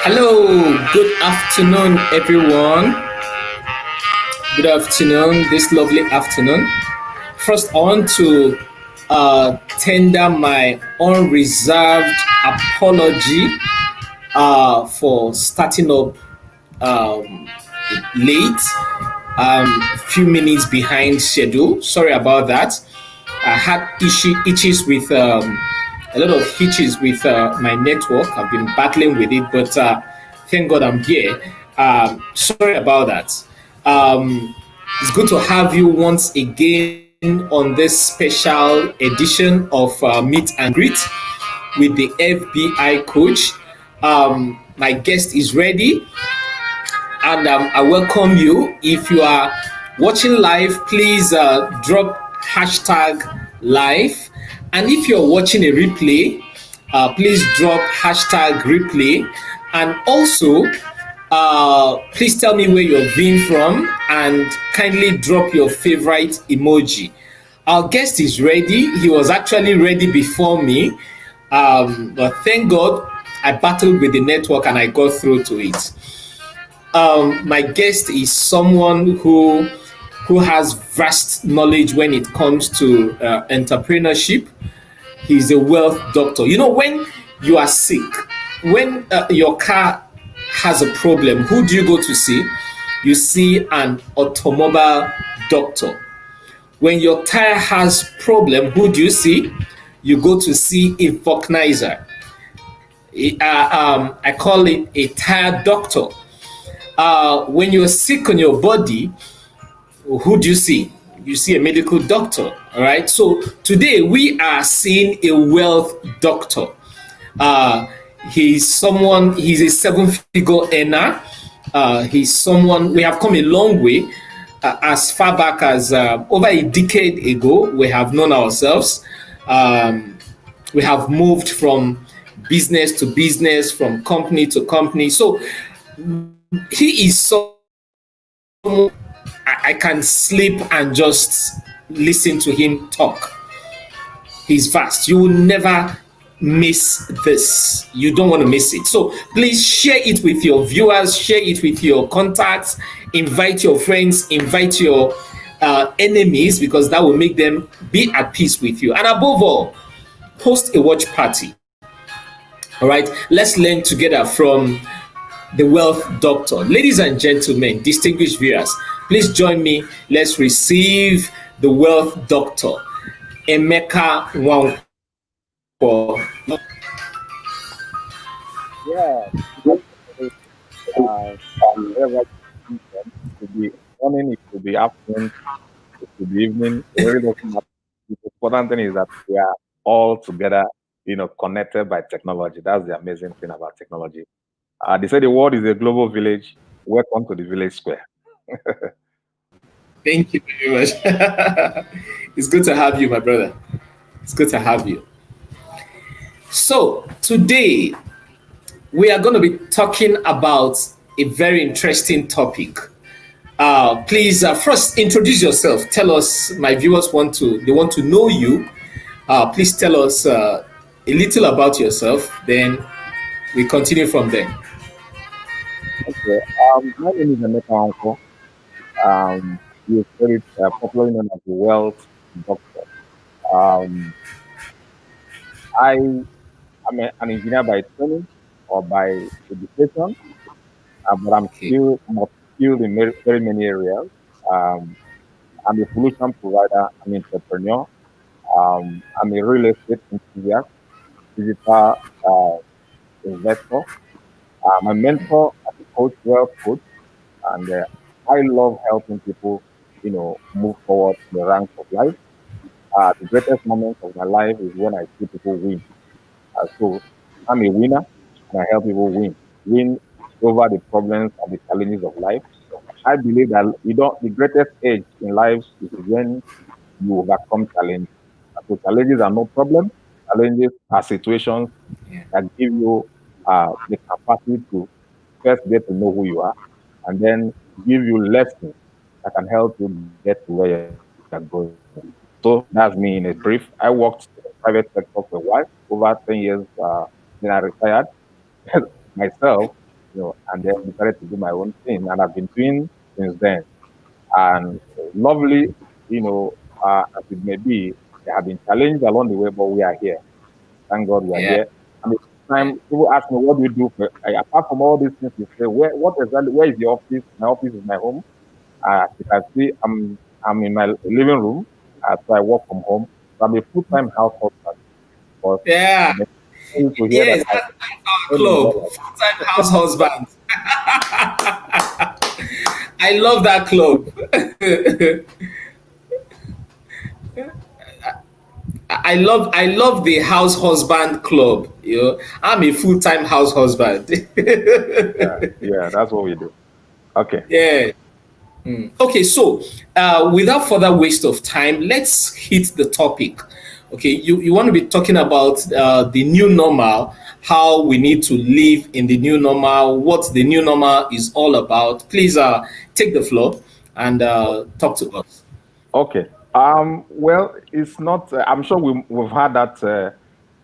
Hello, good afternoon, everyone. Good afternoon, this lovely afternoon. First, I want to tender my unreserved apology for starting up um, late, few minutes behind schedule. Sorry about that. I had itches with a lot of hitches with my network. I've been battling with it, but thank God I'm here. Sorry about that. It's good to have you once again on this special edition of Meet and Greet with the FBI coach. My guest is ready, and I welcome you. If you are watching live, please drop hashtag live. And if you're watching a replay, please drop hashtag replay. And also, please tell me where you're viewing from and kindly drop your favorite emoji. Our guest is ready. He was actually ready before me. But thank God I battled with the network and I got through to it. My guest is someone who has vast knowledge when it comes to entrepreneurship. He's a wealth doctor. You know, when you are sick, when your car has a problem, who do you go to see? You see an automobile doctor. When your tire has problem, who do you see? You go to see a vulcanizer. I call it a tire doctor. When you're sick on your body, who do you see? You see a medical doctor. All right. So today we are seeing a wealth doctor. Uh, he's a seven-figure earner. He's someone we have come a long way. As far back as over a decade ago, we have known ourselves. Um, we have moved from business to business, from company to company. So he is so I can sleep and just listen to him talk. He's vast. You will never miss this. You don't want to miss it. So please share it with your viewers, share it with your contacts, invite your friends, invite your enemies because that will make them be at peace with you. And above all, host a watch party. All right, let's learn together from the Wealth Doctor. Ladies and gentlemen, distinguished viewers, please join me. Let's receive the Wealth Doctor, Emeka Nwankwo. Yeah, definitely. Wherever you from, it could be morning, it could be afternoon, it could be evening. It really doesn't matter. The important thing is that we are all together, connected by technology. That's the amazing thing about technology. They say the world is a global village. Welcome to the village square. Thank you very much. It's good to have you, my brother. It's good to have you. So, today we are going to be talking about a very interesting topic. Please first introduce yourself. Tell us, my viewers want to know you. Please tell us a little about yourself. Then we continue from there. Okay. My name is Emeka Nwankwo. He is very popularly known as the Wealth Doctor. Um, I am an engineer by training or by education. But I'm Okay. still not skilled in very many areas. Um, I'm a solution provider, I'm an entrepreneur, I'm a real estate enthusiast, digital uh, investor. I'm a mentor and a coach, wealth coach, and I love helping people, move forward in the ranks of life. The greatest moment of my life is when I see people win. So I'm a winner, and I help people win over the problems and the challenges of life. I believe that the greatest age in life is when you overcome challenges. So challenges are no problem. Challenges are situations Yeah. that give you the capacity to first get to know who you are, and then give you lessons that can help you get to where you're going. So that's me in a brief. I worked in the private sector for a while, over 10 years. Then I retired myself. and then decided to do my own thing, and I've been doing since then. And lovely, as it may be, there have been challenges along the way, but we are here. Thank God we are Yeah. here. I mean, time people ask me, what do you do for, apart from all these things you say, where is your office? My office is my home. As you can see, I'm in my living room, so I work from home. So I'm a full-time household husband. But Yeah. I'm excited to hear that Yes, I that's our am club. involved. Full-time house husband. I love that club. I love the house husband club. I'm a full-time house husband. Yeah, that's what we do. Okay. Yeah. Okay, so without further waste of time, let's hit the topic. Okay, you want to be talking about the new normal, how we need to live in the new normal, what the new normal is all about. Please take the floor and talk to us. Okay. Well, it's not. I'm sure we've had that term,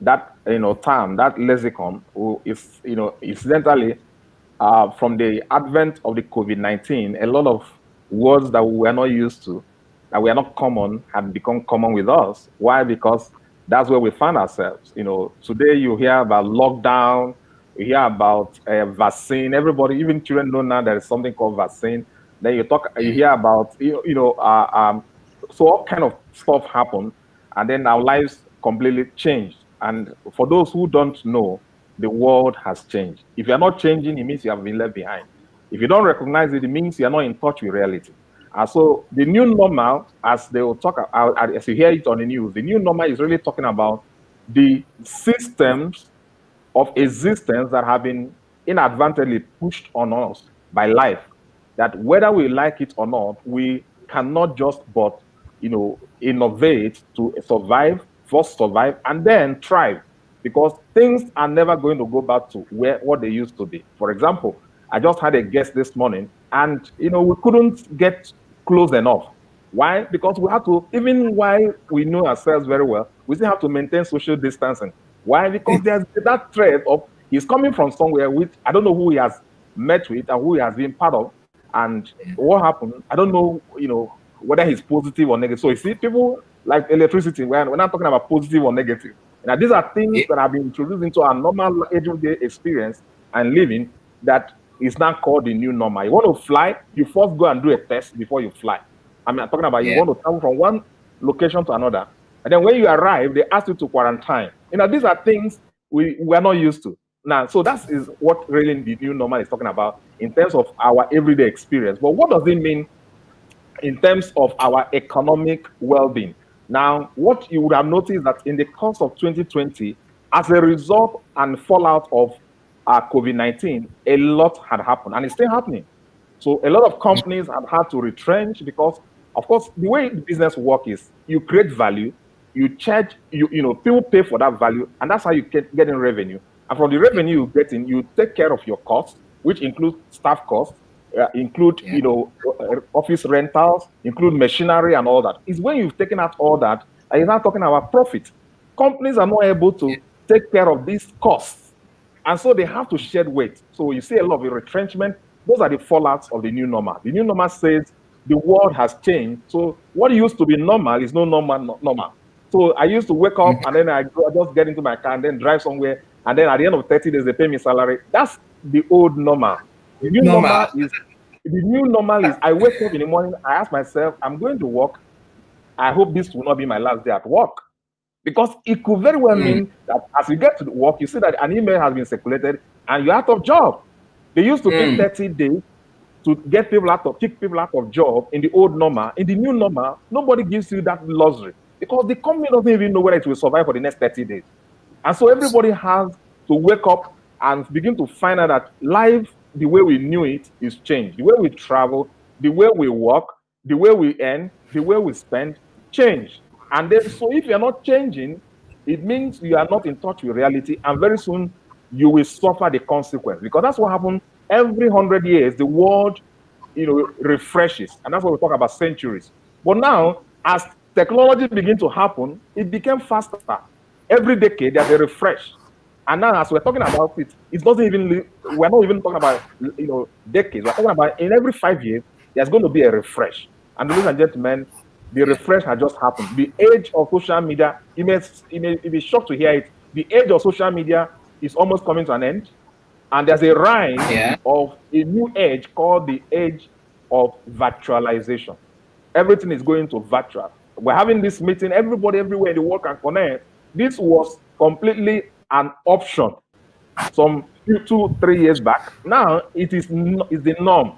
that lexicon. Is incidentally, from the advent of the COVID-19, a lot of words that we were not used to, that were not common, have become common with us. Why? Because that's where we find ourselves. Today you hear about lockdown, you hear about vaccine. Everybody, even children, know now there is something called vaccine. Then you hear about so all kind of stuff happen, and then our lives completely changed. And for those who don't know, the world has changed. If you're not changing, it means you have been left behind. If you don't recognize it, it means you're not in touch with reality. And so the new normal, as they will talk, as you hear it on the news, the new normal is really talking about the systems of existence that have been inadvertently pushed on us by life, that whether we like it or not, we cannot just but innovate to survive, first survive, and then thrive, because things are never going to go back to where what they used to be. For example, I just had a guest this morning, and we couldn't get close enough. Why? Because we have to, even while we know ourselves very well, we still have to maintain social distancing. Why? Because there's that threat of he's coming from somewhere which I don't know who he has met with and who he has been part of. And what happened, I don't know, whether he's positive or negative. So you see, people like electricity, we're not talking about positive or negative. Now, these are things Yeah. that have been introduced into our normal everyday experience and living that is now called the new normal. You want to fly, you first go and do a test before you fly. I'm talking about you Yeah. want to travel from one location to another. And then when you arrive, they ask you to quarantine. These are things we are not used to. Now, so that is what really the new normal is talking about in terms of our everyday experience. But what does it mean in terms of our economic well-being? Now, what you would have noticed that in the course of 2020, as a result and fallout of COVID-19, a lot had happened, and it's still happening. So a lot of companies have had to retrench because, of course, the way the business work is you create value, you charge, people pay for that value, and that's how you get in revenue. And from the revenue you get in, you take care of your costs, which include staff costs, include Yeah. office rentals, include machinery and all that. It's when you've taken out all that, and you're not talking about profit. Companies are not able Yeah. to take care of these costs, and so they have to shed weight. So you see a lot of retrenchment. Those are the fallouts of the new normal. The new normal says the world has changed. So what used to be normal is no normal. So I used to wake up and then I just get into my car and then drive somewhere. And then at the end of 30 days, they pay me salary. That's the old normal. The new normal Normal. is I wake up in the morning, I ask myself, I'm going to work. I hope this will not be my last day at work. Because it could very well mean that as you get to work, you see that an email has been circulated and you're out of job. They used to take 30 days to get people out of, kick people out of job in the old normal. In the new normal, nobody gives you that luxury because the company doesn't even know whether it will survive for the next 30 days. And so everybody has to wake up and begin to find out that life, the way we knew it, is changed. The way we travel, the way we work, the way we earn, the way we spend, change. And then, so if you're not changing, it means you are not in touch with reality, and very soon you will suffer the consequence. Because that's what happens every 100 years. The world, refreshes, and that's what we talk about centuries. But now, as technology begin to happen, it became faster. Every decade, there's a refresh. And now, as we're talking about it, it doesn't even. We're not even talking about decades. We're talking about in every 5 years, there's going to be a refresh. And ladies and gentlemen, the refresh has just happened. The age of social media, you may be shocked to hear it. The age of social media is almost coming to an end, and there's a rise Yeah. of a new age called the age of virtualization. Everything is going to virtual. We're having this meeting, everybody everywhere in the world can connect. This was completely an option some 2, 3 years back. Now is the norm.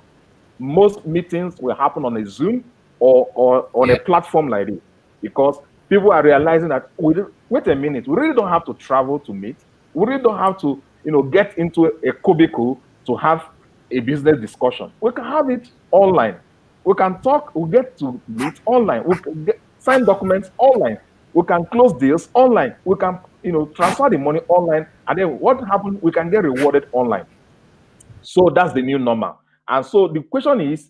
Most meetings will happen on a Zoom or on a Yeah. platform like this because people are realizing that wait a minute, we really don't have to travel to meet. We really don't have to get into a cubicle to have a business discussion. We can have it online. We can talk. We get to meet online. We can sign documents online. We can close deals online. We can transfer the money online, and then what happens? We can get rewarded online. So that's the new normal. And so the question is,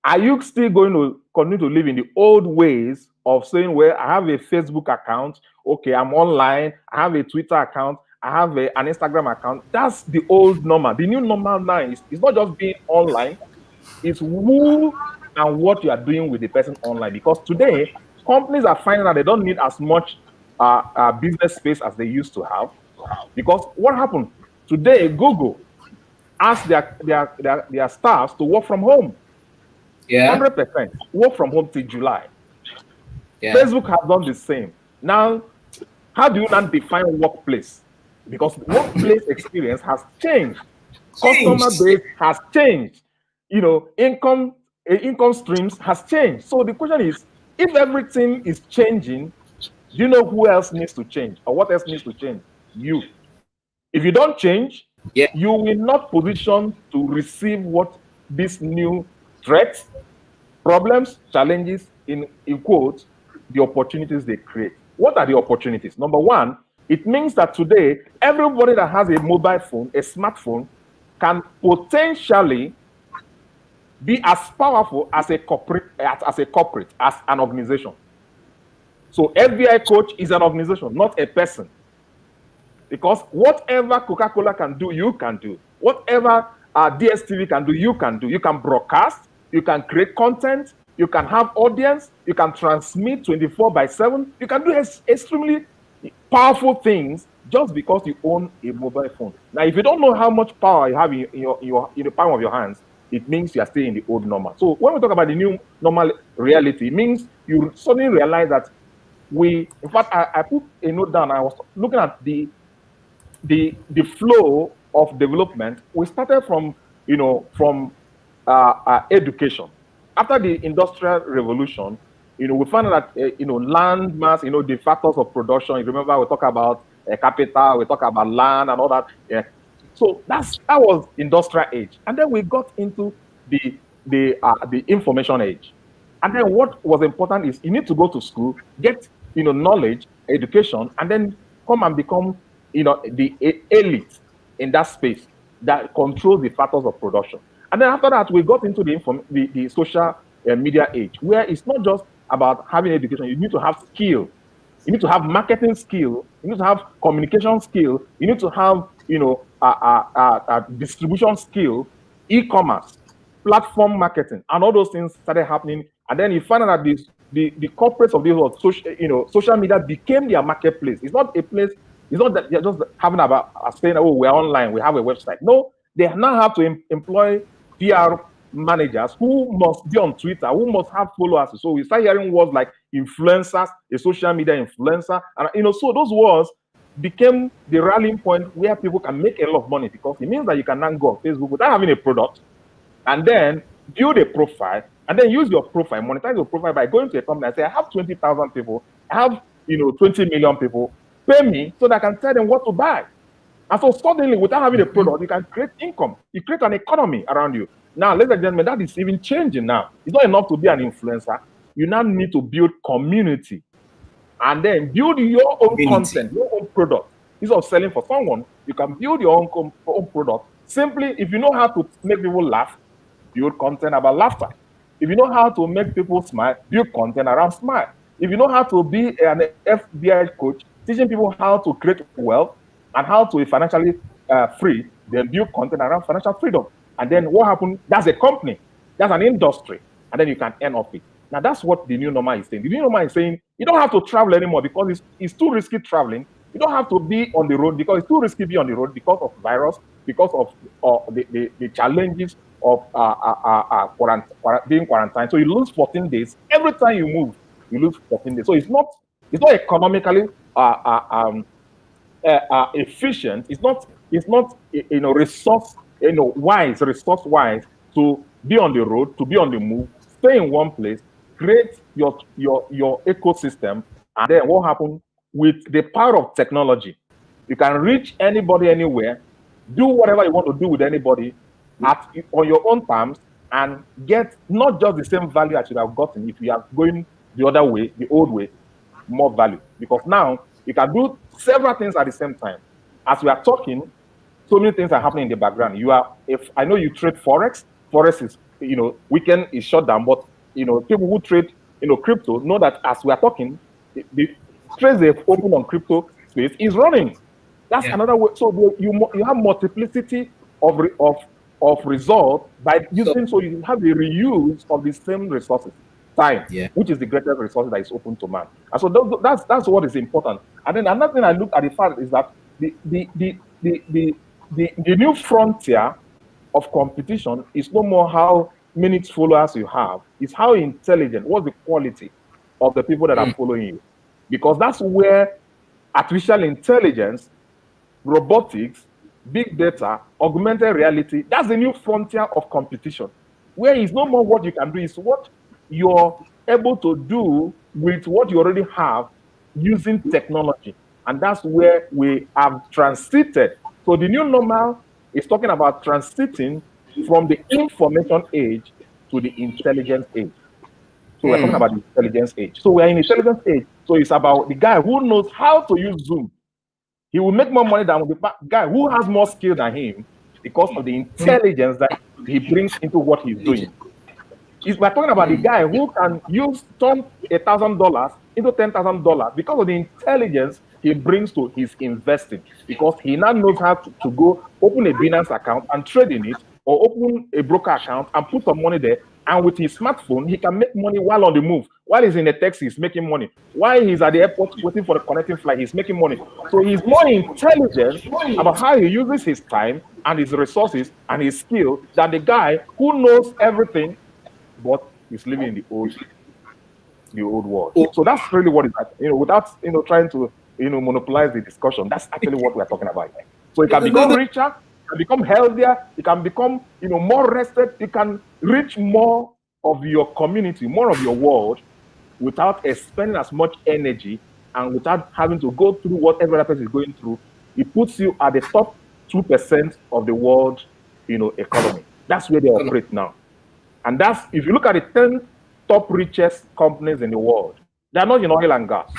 are you still going to continue to live in the old ways of saying, well, I have a Facebook account, okay, I'm online, I have a Twitter account, I have an Instagram account? That's the old normal. The new normal now is it's not just being online, it's who and what you are doing with the person online. Because today, companies are finding that they don't need as much business space as they used to have. Because what happened? Today, Google ask their staffs to work from home. Yeah. 100% work from home till July. Yeah. Facebook has done the same. Now, how do you now define workplace? Because workplace experience has changed. Customer Changed. base has changed. Income streams has changed. So the question is, if everything is changing, do you know who else needs to change or what else needs to change? You. If you don't change, Yeah. you will not position to receive what these new threats, problems, challenges, in quotes, the opportunities they create. What are the opportunities? Number one, it means that today, everybody that has a mobile phone, a smartphone, can potentially be as powerful as a corporate, as an organization. So FBI coach is an organization, not a person. Because whatever Coca-Cola can do, you can do. Whatever DSTV can do, you can do. You can broadcast, you can create content, you can have audience, you can transmit 24/7. You can do extremely powerful things just because you own a mobile phone. Now, if you don't know how much power you have in the palm of your hands, it means you are still in the old normal. So when we talk about the new normal reality, it means you suddenly realize that in fact, I put a note down. I was looking at the flow of development. We started from education. After the industrial revolution, we found out that land mass, the factors of production. You remember we talk about capital, we talk about land and all that. Yeah. So that was industrial age, and then we got into the information age. And then what was important is you need to go to school, get knowledge, education, and then come and become the elite in that space that controls the factors of production. And then after that, we got into the social media age, where it's not just about having education. You need to have skill. You need to have marketing skill. You need to have communication skill. You need to have distribution skill, e-commerce, platform marketing, and all those things started happening. And then you find out that the corporates of this world, social media became their marketplace. It's not a place. It's not that they're just having about saying, "Oh, we're online. We have a website." No, they now have to employ PR managers who must be on Twitter, who must have followers. So we start hearing words like influencers, a social media influencer, and so those words became the rallying point where people can make a lot of money, because it means that you can now go on Facebook without having a product, and then build a profile, and then use your profile, monetize your profile by going to a company and say, I have 20,000 people, I have 20 million people, pay me so that I can tell them what to buy. And so suddenly, without having a product, you can create income. You create an economy around you. Now, ladies and gentlemen, that is even changing now. It's not enough to be an influencer. You now need to build community, and then build your own Community. content, your own product. Instead of selling for someone, you can build your own product. Simply, if you know how to make people laugh, build content about laughter. If you know how to make people smile, build content around smile. If you know how to be an FBI coach, teaching people how to create wealth, and how to be financially free, then build content around financial freedom. And then what happened? That's a company, that's an industry, and then you can earn off it. Now that's what the new normal is saying. The new normal is saying you don't have to travel anymore because it's too risky traveling. You don't have to be on the road because it's too risky to be on the road because of virus, because of the challenges of being quarantined. So you lose 14 days every time you move. You lose 14 days. So it's not economically efficient. It's not resource resource wise to be on the road, to be on the move, stay in one place, create your ecosystem, and then what happens with the power of technology? You can reach anybody anywhere, do whatever you want to do with anybody on your own terms, and get not just the same value as you have gotten if you are going the other way, the old way, more value. Because now you can do several things at the same time. As we are talking, so many things are happening in the background. If I know you trade forex, forex is weekend is shut down, but people who trade crypto know that as we are talking, the trades they've opened on crypto space is running. That's another way. So you have multiplicity of result by using. So you have the reuse of the same resources, time, which is the greatest resource that is open to man. And so that's what is important. And then another thing I look at the fact is that the new frontier of competition is no more how many followers you have, it's how intelligent, what's the quality of the people that are following you. Because that's where artificial intelligence, robotics, big data, augmented reality, that's the new frontier of competition, where it's no more what you can do, it's what you're able to do with what you already have using technology. And that's where we have transited. So the new normal is talking about transiting from the information age to the intelligence age. So we're talking about the intelligence age. So we're in intelligence age. So it's about the guy who knows how to use Zoom. He will make more money than the guy who has more skill than him because of the intelligence that he brings into what he's doing. We're talking about the guy who can turn $1,000 into $10,000 because of the intelligence he brings to his investing. Because he now knows how to go open a Binance account and trade in it, or open a broker account and put some money there. And with his smartphone, he can make money while on the move. While he's in a taxi, he's making money. While he's at the airport waiting for the connecting flight, he's making money. So he's more intelligent about how he uses his time and his resources and his skill than the guy who knows everything but he's living in the old world. So that's really what it's like. Without trying to monopolize the discussion, that's actually what we're talking about here. So you can become richer, you can become healthier, you can become more rested, you can reach more of your community, more of your world, without expending as much energy and without having to go through what every other person is going through. It puts you at the top 2% of the world economy. That's where they operate now. And that's, if you look at the 10 top richest companies in the world, they're not in oil and gas.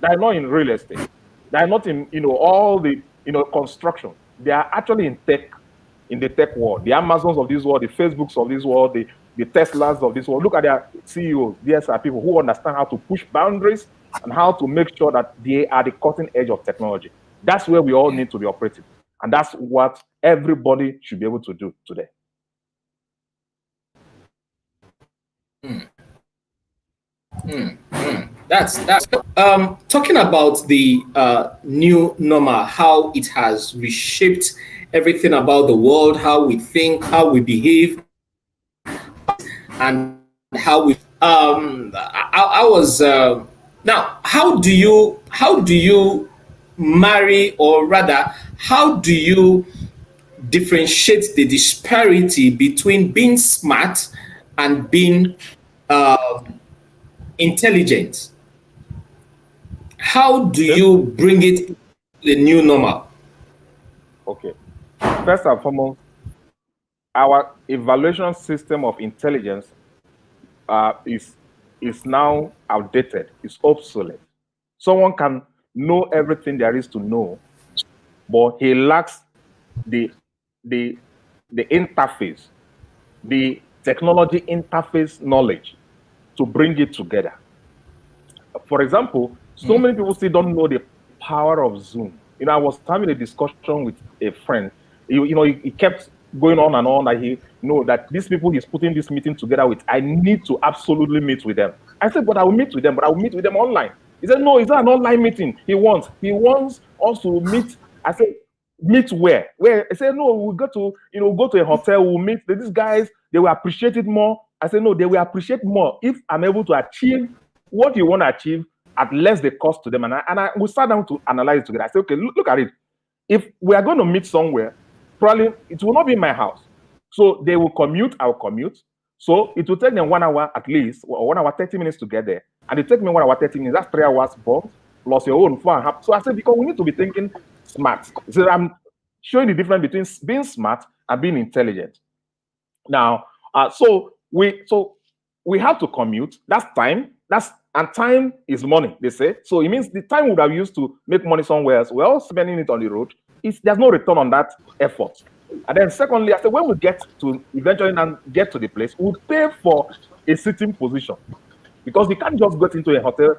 They're not in real estate. They're not in, all the, construction. They are actually in tech, in the tech world. The Amazons of this world, the Facebooks of this world, the Teslas of this world. Look at their CEOs. These are people who understand how to push boundaries and how to make sure that they are the cutting edge of technology. That's where we all need to be operating. And that's what everybody should be able to do today. That's talking about the new normal, how it has reshaped everything about the world, how we think, how we behave, and how we I was now how do you marry, or rather how do you differentiate the disparity between being smart and being intelligent? How do you bring it to the new normal? Okay. First and foremost, our evaluation system of intelligence is now outdated. It's obsolete. Someone can know everything there is to know, but he lacks the interface, the technology interface knowledge to bring it together. For example, so many people still don't know the power of Zoom. I was having a discussion with a friend. He kept going on and on that that these people he's putting this meeting together with, I need to absolutely meet with them. I said, but I will meet with them, but I will meet with them online. He said, no, it's not an online meeting. He wants us to meet. I said, meet where? Where? I said, no, we'll go to a hotel, we'll meet. These guys, they will appreciate it more. I said, no, they will appreciate more if I'm able to achieve what you want to achieve at less the cost to them. And we sat down to analyze it together. I said, okay, look at it. If we are going to meet somewhere, probably it will not be in my house. So they will commute, I will commute. So it will take them 1 hour at least, or 1 hour, 30 minutes to get there. And it take me 1 hour, 30 minutes. That's 3 hours both, plus your own 4.5. So I said, because we need to be thinking smart. So I'm showing the difference between being smart and being intelligent. Now, so we have to commute. That's time. And time is money, they say. So it means the time we would have used to make money somewhere else, we're all spending it on the road. There's no return on that effort. And then secondly, I said, when we get to eventually get to the place, we'll pay for a sitting position. Because you can't just get into a hotel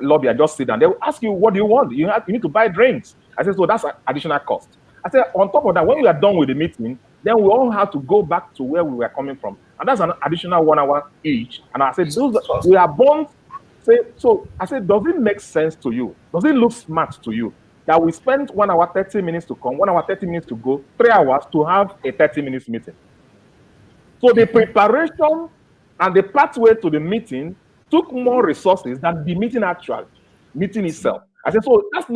lobby and just sit down. They will ask you, what do you want? You need to buy drinks. I said, so that's an additional cost. I said, on top of that, when we are done with the meeting, then we all have to go back to where we were coming from. And that's an additional 1 hour each. And I said, we are born. So I said, does it make sense to you? Does it look smart to you that we spend 1 hour, 30 minutes to come, 1 hour, 30 minutes to go, 3 hours to have a 30 minutes meeting? So the preparation and the pathway to the meeting took more resources than the meeting itself. I said, so that's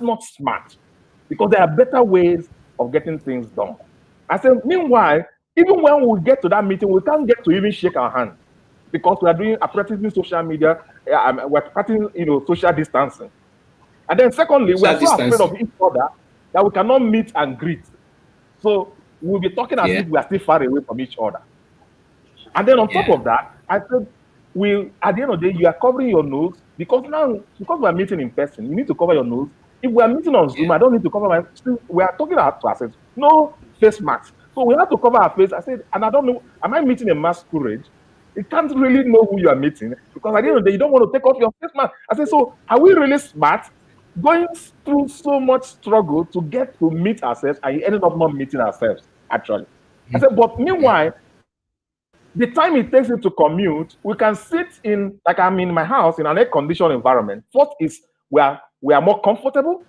not smart, because there are better ways of getting things done. I said, meanwhile, even when we get to that meeting, we can't get to even shake our hand because we are practicing social media, we're practicing social distancing. And then secondly, we are so afraid of each other that we cannot meet and greet. So we'll be talking as if we are still far away from each other. And then on top of that, I said, at the end of the day, you are covering your nose because we are meeting in person, you need to cover your nose. If we are meeting on Zoom, I don't need to cover my. We are talking to ourselves. No face mask. So we have to cover our face. I said, and I don't know, am I meeting a masquerade? You can't really know who you are meeting because at the end of the day, you don't want to take off your face mask. I said, so are we really smart? Going through so much struggle to get to meet ourselves, and you ended up not meeting ourselves, actually. I said, but meanwhile, the time it takes you to commute, we can sit in, like I'm in my house, in an air-conditioned environment. First is we are more comfortable.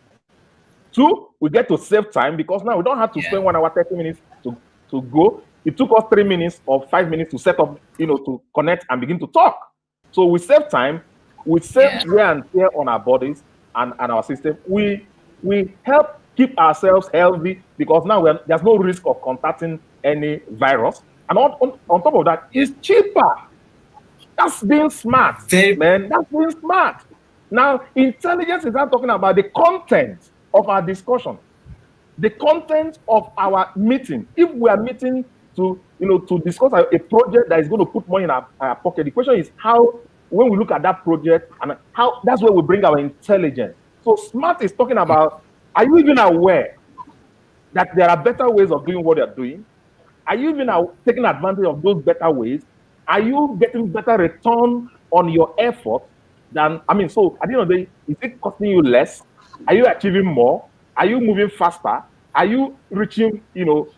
Two, we get to save time because now we don't have to spend 1 hour, 30 minutes to go. It took us 3 minutes or 5 minutes to set up, to connect and begin to talk. So we save time, we save wear and tear on our bodies and our system. We help keep ourselves healthy because now there's no risk of contacting any virus. And on top of that, it's cheaper. That's being smart, man. That's being smart. Now, intelligence is not talking about the content of our discussion, the content of our meeting. If we are meeting to discuss a project that is going to put money in our pocket, the question is how, when we look at that project, and how that's where we bring our intelligence. So smart is talking about, are you even aware that there are better ways of doing what you're doing? Are you even taking advantage of those better ways? Are you getting better return on your effort so at the end of the day, is it costing you less? Are you achieving more? Are you moving faster? Are you reaching,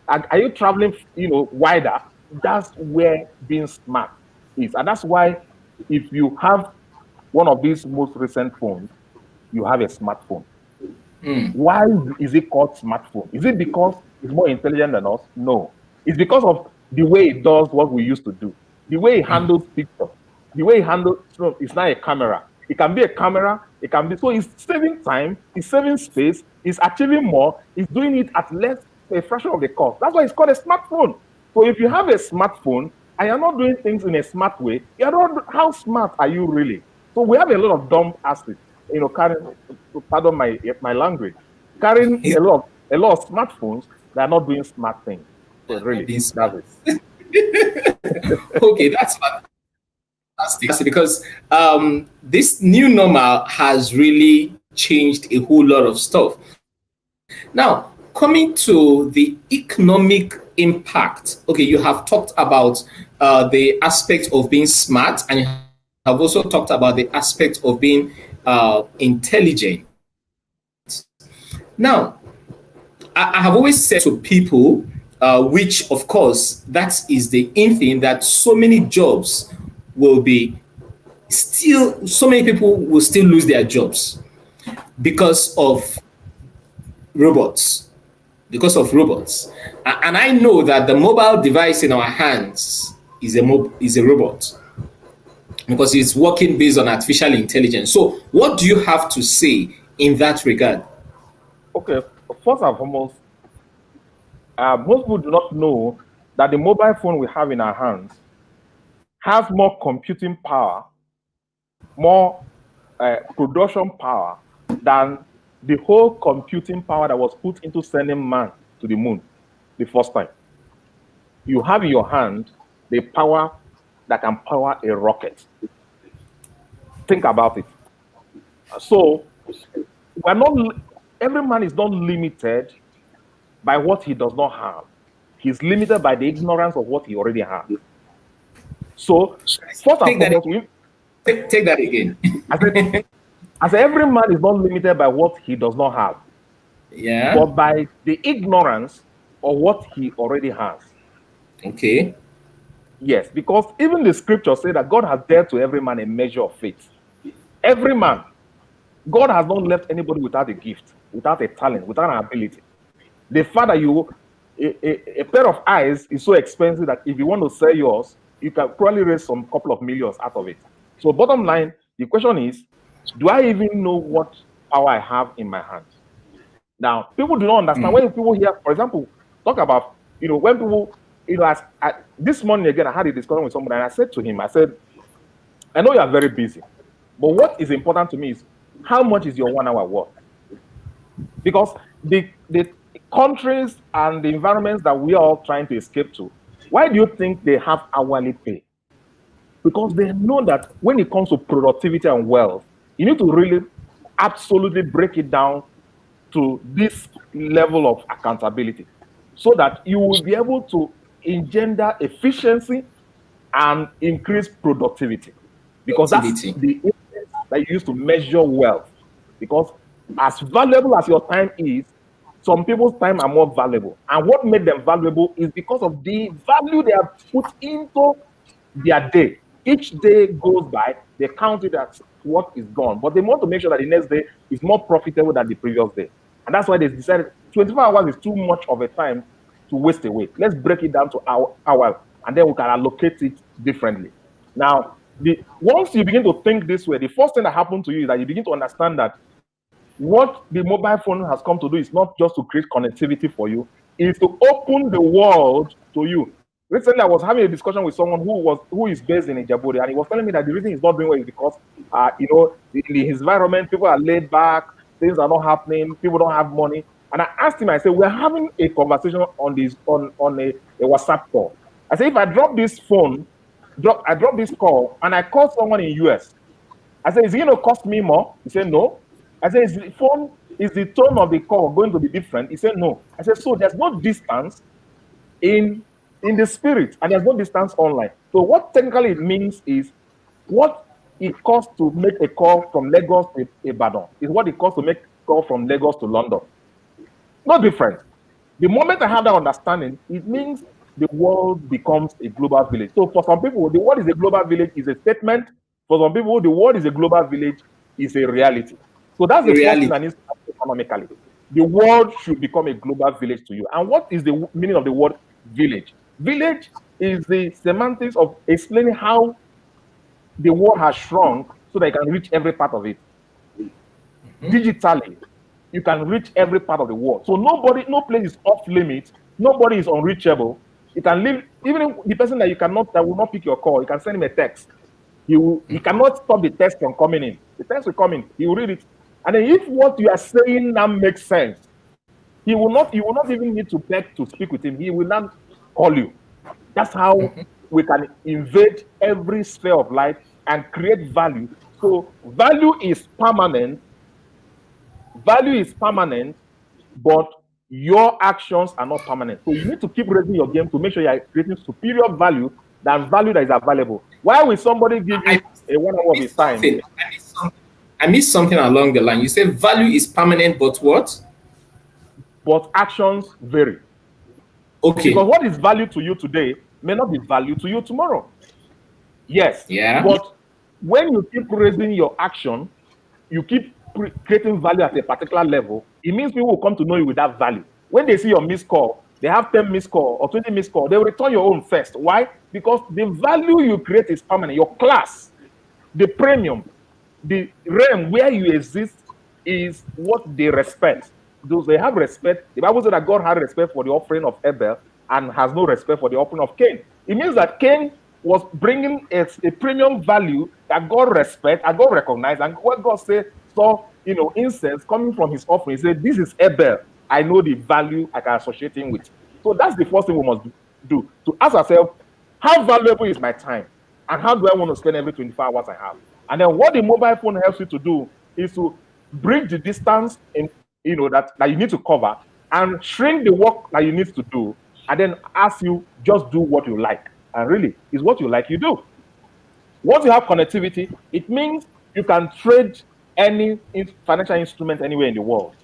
are you traveling, wider? That's where being smart is. And that's why if you have one of these most recent phones, you have a smartphone. Why is it called smartphone? Is it because it's more intelligent than us? No. It's because of the way it does what we used to do. The way it handles pictures. The way it handles, it's not a camera. It can be a camera. It can be, so it's saving time. It's saving space. It's achieving more. It's doing it at a fraction of the cost. That's why it's called a smartphone. So if you have a smartphone and you're not doing things in a smart way, how smart are you really? So we have a lot of dumb asses, carrying, pardon my language, carrying a lot of smartphones that are not doing smart things. So really, that's it. Okay, that's fantastic because this new normal has really changed a whole lot of stuff. Now, coming to the economic impact, okay, you have talked about the aspect of being smart, and you have also talked about the aspect of being intelligent. Now, I have always said to people, which of course that is the in thing, that so many jobs will be still, so many people will still lose their jobs because of robots. Because of robots, and I know that the mobile device in our hands is is a robot because it's working based on artificial intelligence. So, what do you have to say in that regard? Okay, first and foremost, most people do not know that the mobile phone we have in our hands has more computing power, more production power than the whole computing power that was put into sending man to the moon the first time. You have in your hand the power that can power a rocket. Think about it. So we're not every man is not limited by what he does not have. He's limited by the ignorance of what he already has. So first and Take that. foremost, we, Take that again. I said, I said every man is not limited by what he does not have, Yeah. but by the ignorance of what he already has. Okay. Yes, because even the scriptures say that God has dealt to every man a measure of faith. Every man. God has not left anybody without a gift, without a talent, without an ability. The fact that a pair of eyes is so expensive that if you want to sell yours, you can probably raise some couple of millions out of it. So bottom line, the question is, do I even know what power I have in my hands? Now, people do not understand. When people hear, for example, talk about, when people, this morning again, I had a discussion with somebody and I said to him, I said, I know you are very busy, but what is important to me is how much is your 1 hour work? Because the countries and the environments that we are all trying to escape to, why do you think they have hourly pay? Because they know that when it comes to productivity and wealth, you need to really absolutely break it down to this level of accountability so that you will be able to engender efficiency and increase productivity. Because that's the index that you use to measure wealth. Because as valuable as your time is, some people's time are more valuable. And what made them valuable is because of the value they have put into their day. Each day goes by, they count it as what is gone. But they want to make sure that the next day is more profitable than the previous day. And that's why they decided 24 hours is too much of a time to waste away. Let's break it down to hours, and then we can allocate it differently. Now, once you begin to think this way, the first thing that happens to you is that you begin to understand that what the mobile phone has come to do is not just to create connectivity for you, it is to open the world to you. Recently, I was having a discussion with someone who is based in Djibouti, and he was telling me that the reason he's not doing well is because, in his environment, people are laid back, things are not happening, people don't have money. And I asked him, I said, we're having a conversation on a WhatsApp call. I said, if I drop this phone, I drop this call, and I call someone in US, I said, is it going to cost me more? He said, no. I said, is the tone of the call going to be different? He said, no. I said, so there's no distance in the spirit, and there's no distance online. So what technically it means is what it costs to make a call from Lagos to Ibadan is what it costs to make a call from Lagos to London. No different. The moment I have that understanding, it means the world becomes a global village. So for some people, the world is a global village is a statement. For some people, the world is a global village is a reality. So that's the first thing that needs to happen economically. The world should become a global village to you. And what is the meaning of the word village? Village is the semantics of explaining how the world has shrunk so that you can reach every part of it. Digitally, you can reach every part of the world. So no place is off limits. Nobody is unreachable. You can live, even the person that will not pick your call, you can send him a text. He cannot stop the text from coming in. The text will come in. He will read it. And then if what you are saying now makes sense, you will not even need to beg to speak with him. He will not call you. That's how we can invade every sphere of life and create value. So value is permanent. Value is permanent, but your actions are not permanent. So you need to keep raising your game to make sure you are creating superior value than value that is available. Why will somebody give you a 1 hour of his time? I missed something along the line. You say value is permanent, but what? but actions vary. Okay. Because what is value to you today may not be value to you tomorrow. Yes, Yeah. but when you keep raising your action, you keep creating value at a particular level, it means people will come to know you with that value. When they see your missed call, they have 10 missed call or 20 missed call, they will return your own first. Why? Because the value you create is permanent. Your class, the premium, the realm where you exist is what they respect. Those they have respect. The Bible says that God had respect for the offering of Abel and has no respect for the offering of Cain. It means that Cain was bringing a premium value that God respect and God recognized. And when God said, saw incense coming from his offering, he said, "This is Abel. I know the value I can associate him with." So that's the first thing we must do to ask ourselves, how valuable is my time? And how do I want to spend every 24 hours I have? And then what the mobile phone helps you to do is to bridge the distance in that you need to cover and shrink the work that you need to do, and then ask you just do what you like. And really, is what you like you do. Once you have connectivity, it means you can trade any financial instrument anywhere in the world.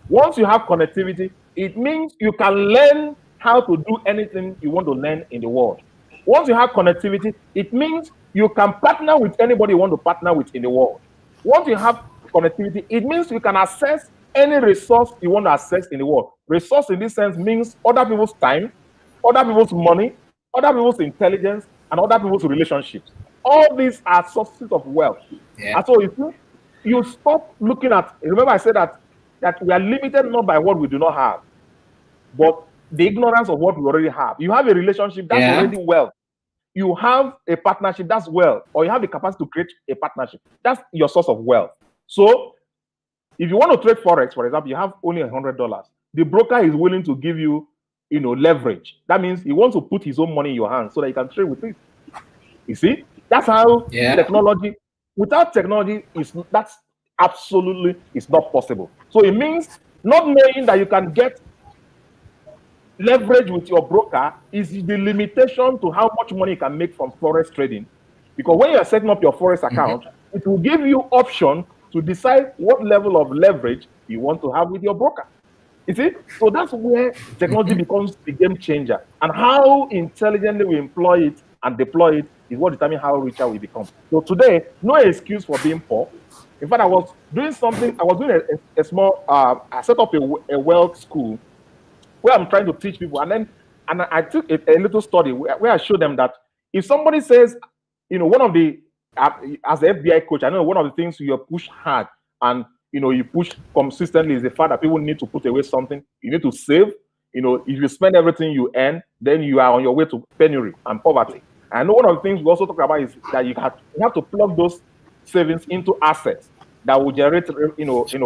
Once you have connectivity, it means you can learn how to do anything you want to learn in the world. Once you have connectivity, it means you can partner with anybody you want to partner with in the world. Once you have connectivity, it means you can access any resource you want to access in the world. Resource in this sense means other people's time, other people's money, other people's intelligence, and other people's relationships. All these are sources of wealth. Yeah. And so if you stop looking at, remember I said that we are limited not by what we do not have, but the ignorance of what we already have. You have a relationship, that's already wealth. You have a partnership, that's wealth. Or you have the capacity to create a partnership, that's your source of wealth. So if you want to trade Forex, for example, you have only $100. The broker is willing to give you, leverage. That means he wants to put his own money in your hands so that you can trade with it. You see, that's how technology. Without technology, that's absolutely it's not possible. So it means not knowing that you can get leverage with your broker is the limitation to how much money you can make from Forex trading. Because when you're setting up your Forex account, it will give you option to decide what level of leverage you want to have with your broker. You see? So that's where technology becomes the game changer. And how intelligently we employ it and deploy it is what determines how richer we become. So today, no excuse for being poor. In fact, I was doing a small, I set up a wealth school where I'm trying to teach people. And I took a little study where I showed them that if somebody says, one of the, as an FBI coach, I know one of the things you push hard and you push consistently is the fact that people need to put away something. You need to save. If you spend everything you earn, then you are on your way to penury and poverty. I know one of the things we also talk about is that you have to plug those savings into assets that will generate,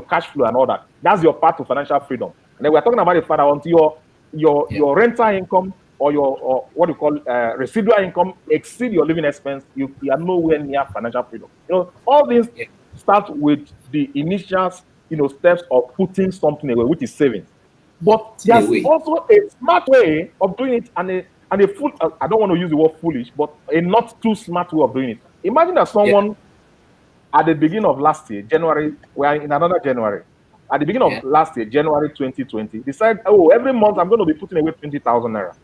cash flow and all that. That's your path to financial freedom. And then we're talking about the fact that until your rental income or what you call residual income exceed your living expense, you are nowhere near financial freedom. All these start with the initial, steps of putting something away, which is savings. But there's also a smart way of doing it, and a full. I don't want to use the word foolish, but a not too smart way of doing it. Imagine that someone at the beginning of last year, January, we are in another January. At the beginning of last year, January 2020, decide, every month I'm going to be putting away 20,000 naira,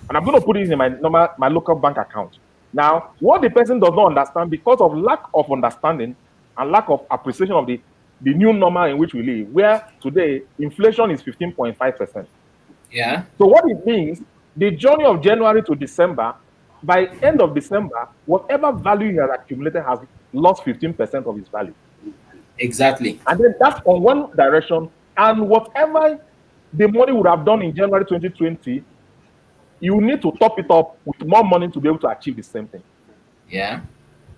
and I'm going to put it in my local bank account. Now, what the person does not understand, because of lack of understanding and lack of appreciation of the new normal in which we live, where today inflation is 15.5%. Yeah. So what it means, the journey of January to December, by end of December, whatever value he has accumulated has lost 15% of its value. Exactly. And then that's on one direction. And whatever the money would have done in January 2020, you need to top it up with more money to be able to achieve the same thing. Yeah.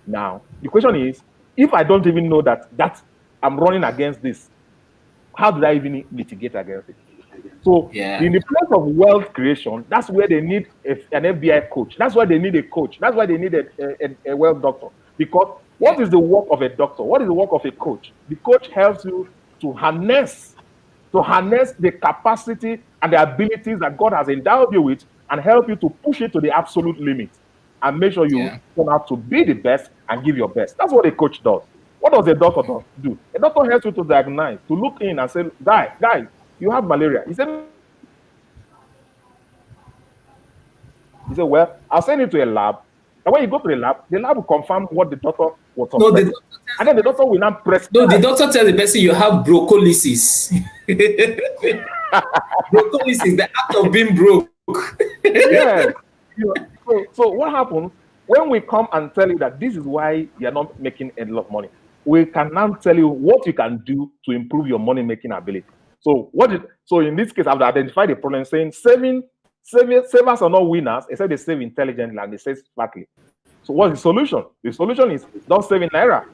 Now, the question is, if I don't even know that I'm running against this, how do I even mitigate against it? So in the place of wealth creation, that's where they need an FBI coach. That's why they need a coach. That's why they need a wealth doctor. Because what is the work of a doctor? What is the work of a coach? The coach helps you to harness the capacity and the abilities that God has endowed you with, and help you to push it to the absolute limit, and make sure you turn out to be the best and give your best. That's what a coach does. What does a doctor do? A doctor helps you to diagnose, to look in and say, guys, You have malaria. He said, no, you don't have malaria. He said, well, I'll send you to a lab. And when you go to the lab will confirm what the doctor was No, suspecting. And then the doctor will now the prescribe. doctor tells the person you have brocolysis. Brocolysis, the act of being broke. Yes. So what happens when we come and tell you that this is why you're not making a lot of money? We can now tell you what you can do to improve your money making ability. So in this case, I've identified the problem saying savers are not winners, except they save intelligently and they save smartly. So what's the solution? The solution is don't save in naira,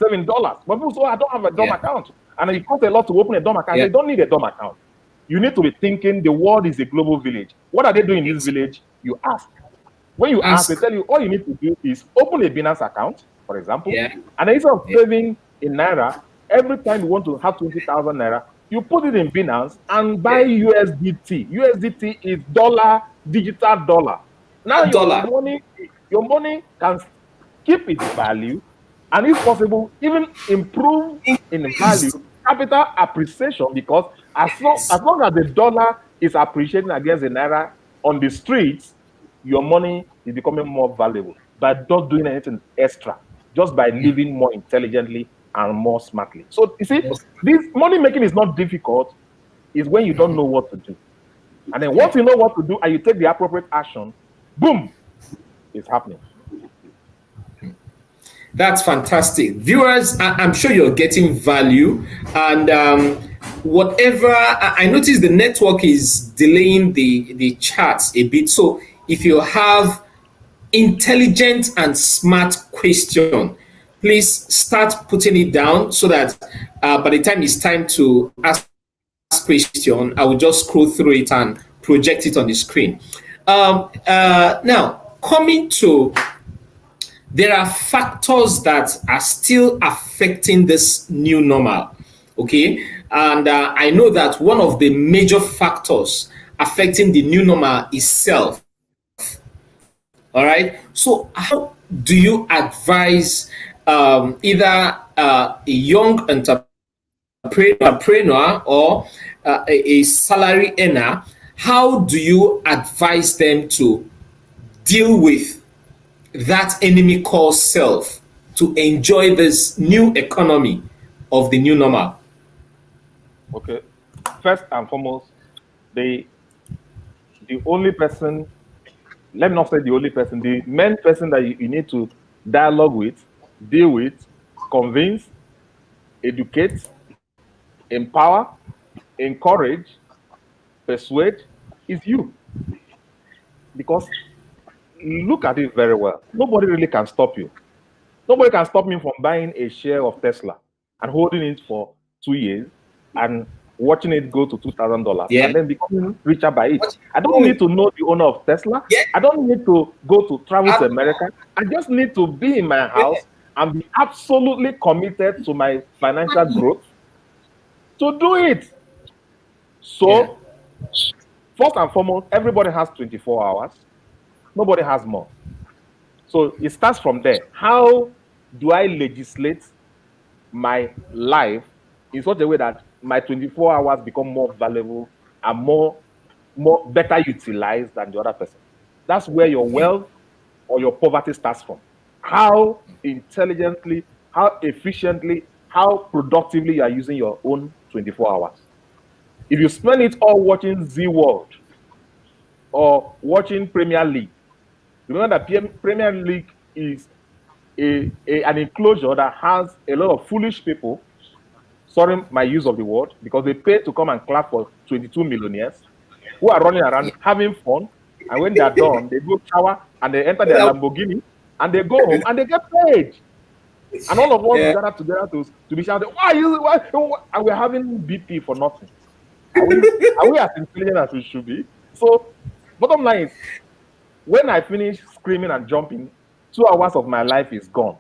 $7. But people say, oh, I don't have a dumb Yeah, account. And it costs a lot to open a dumb account. yeah. They don't need a dumb account. You need to be thinking the world is a global village. What are they doing in this village? You ask. When you ask, they Ask. tell you all you need to do is open a Binance account, for example, Yeah, and instead of yeah, saving in naira, every time you want to have 20,000 naira, you put it in Binance and buy yeah. USDT. USDT is dollar, digital dollar. Now Dollar. your money can keep its value, and if possible, even improve in value, Increase. capital appreciation, because as Yes. long as the dollar is appreciating against the naira on the streets, your money is becoming more valuable by not doing anything extra, just by Yeah. living more intelligently and more smartly. So you see, Most- this money making is not difficult, is when you don't know what to do. And then Yeah. once you know what to do and you take the appropriate action, boom, it's happening. That's fantastic. Viewers, I'm sure you're getting value. And whatever, I noticed the network is delaying the charts a bit. So if you have intelligent and smart question, please start putting it down so that by the time it's time to ask question, I will just scroll through it and project it on the screen. Now, coming to, there are factors that are still affecting this new normal. Okay. And I know that one of the major factors affecting the new normal is self. All right. So, how do you advise either a young entrepreneur or a salary earner? How do you advise them to deal with that enemy called self to enjoy this new economy of the new normal? Okay. First and foremost, the the only person, let me not say the only person, the main person that you need to dialogue with, deal with, convince, educate, empower, encourage, persuade is you. Because look at it very well. Nobody really can stop you. Nobody can stop me from buying a share of Tesla and holding it for 2 years and watching it go to $2,000 Yeah. and then becoming richer by it. What I don't need to know the owner of Tesla. Yeah. I don't need to go to travel to America. I just need to be in my house and be absolutely committed to my financial growth to do it. Yeah. So, first and foremost, everybody has 24 hours. Nobody has more. So it starts from there. How do I legislate my life in such a way that my 24 hours become more valuable and more better utilized than the other person? That's where your wealth or your poverty starts from. How intelligently, how efficiently, how productively you are using your own 24 hours. If you spend it all watching Z World or watching Premier League, remember that Premier League is an enclosure that has a lot of foolish people, sorry my use of the word, because they pay to come and clap for 22 millionaires who are running around having fun. And when they are done, they go shower and they enter their Lamborghini and they go home and they get paid. And all of us Yeah. gather together to be shouting, why? And we're having BP for nothing. Are we as intelligent as we should be? So, bottom line is, when I finish screaming and jumping, 2 hours of my life is gone.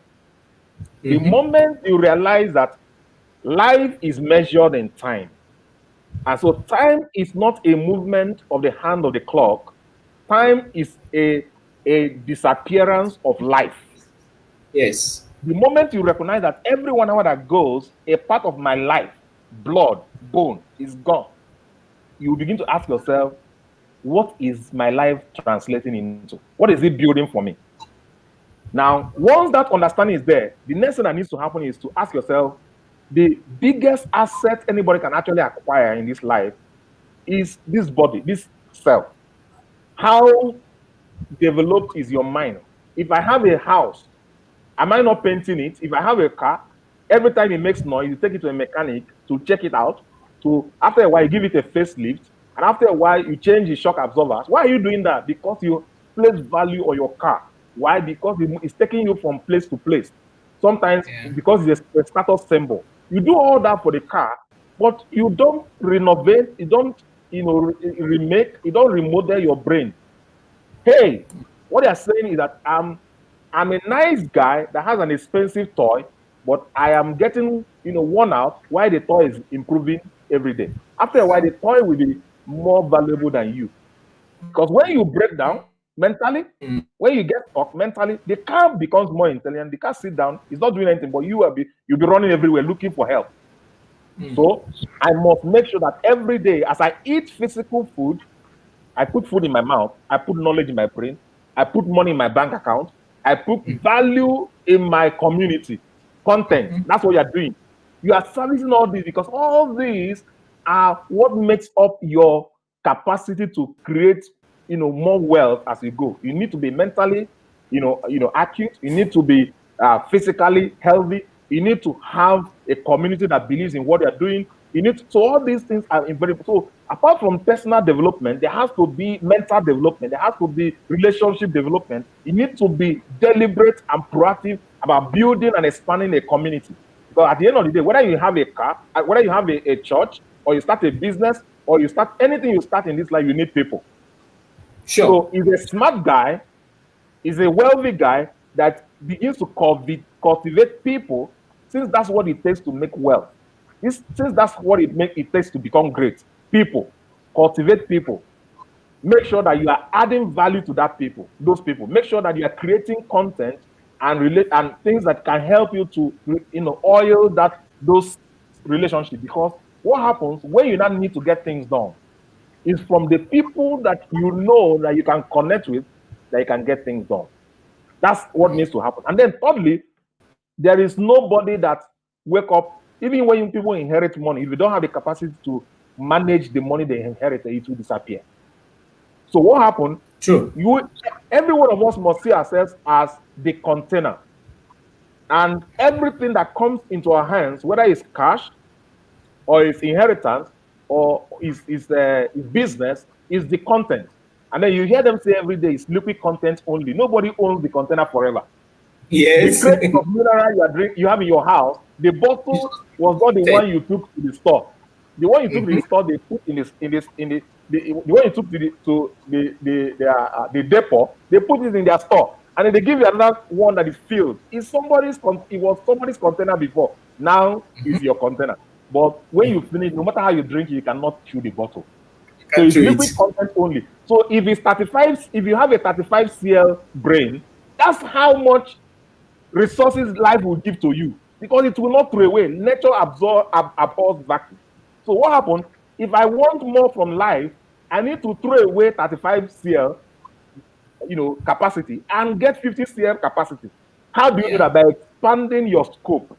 The moment you realize that life is measured in time, and so time is not a movement of the hand of the clock, time is a disappearance of life. Yes. The moment you recognize that every 1 hour that goes, a part of my life, blood, bone, is gone, you begin to ask yourself, what is my life translating into? What is it building for me? Now, once that understanding is there, the next thing that needs to happen is to ask yourself, the biggest asset anybody can actually acquire in this life is this body, this self. How developed is your mind? If I have a house, am I not painting it? If I have a car, every time it makes noise, you take it to a mechanic to check it out. To after a while, you give it a facelift, and after a while, you change the shock absorbers. Why are you doing that? Because you place value on your car. Why? Because it's taking you from place to place. Sometimes Yeah. because it's a status symbol. You do all that for the car, but you don't renovate. You don't, remake. You don't remodel your brain. Hey, what they are saying is that I'm a nice guy that has an expensive toy, but I am getting worn out while the toy is improving every day. After a while, the toy will be more valuable than you. Because when you break down mentally, when you get stuck mentally, the car becomes more intelligent. The car sit down, it's not doing anything, but you'll be running everywhere looking for help. So I must make sure that every day as I eat physical food, I put food in my mouth. I put knowledge in my brain. I put money in my bank account. I put value in my community. Content. That's what you're doing. You are servicing all these because all these are what makes up your capacity to create, more wealth as you go. You need to be mentally, acute. You need to be physically healthy. You need to have a community that believes in what you're doing. So all these things are very. So apart from personal development, there has to be mental development. There has to be relationship development. You need to be deliberate and proactive about building and expanding a community. Because at the end of the day, whether you have a car, whether you have a church, or you start a business, or you start anything you start in this life, you need people. Sure. So he's a smart guy, he's a wealthy guy that begins to cultivate people, since that's what it takes to make wealth. Since that's what it takes to become great. People, cultivate people. Make sure that you are adding value to those people. Make sure that you are creating content and relate and things that can help you to oil those relationships. Because what happens when you not need to get things done is from the people that you know that you can connect with, that you can get things done. That's what needs to happen. And then thirdly, there is nobody that wake up, even when people inherit money, if you don't have the capacity to manage the money they inherited, it will disappear. So what happened? True. Every one of us must see ourselves as the container. And everything that comes into our hands, whether it's cash or it's inheritance or is business, is the content. And then you hear them say every day it's liquid content only. Nobody owns the container forever. The Yes. crate of mineral you have in your house, the bottle was not the one you took to the store. The one you took to the store, they put the one you took to the depot, they put it in their store, and then they give you another one that is filled. It was somebody's container before. Now it's your container. But when you finish, no matter how you drink, you cannot chew the bottle. So it's liquid content only. So if you have a 35 cl brain, that's how much resources life will give to you, because it will not throw away. Nature abhors vacuum. So what happened? If I want more from life, I need to throw away 35 cl, capacity and get 50 cl capacity. How do you do that? By expanding your scope,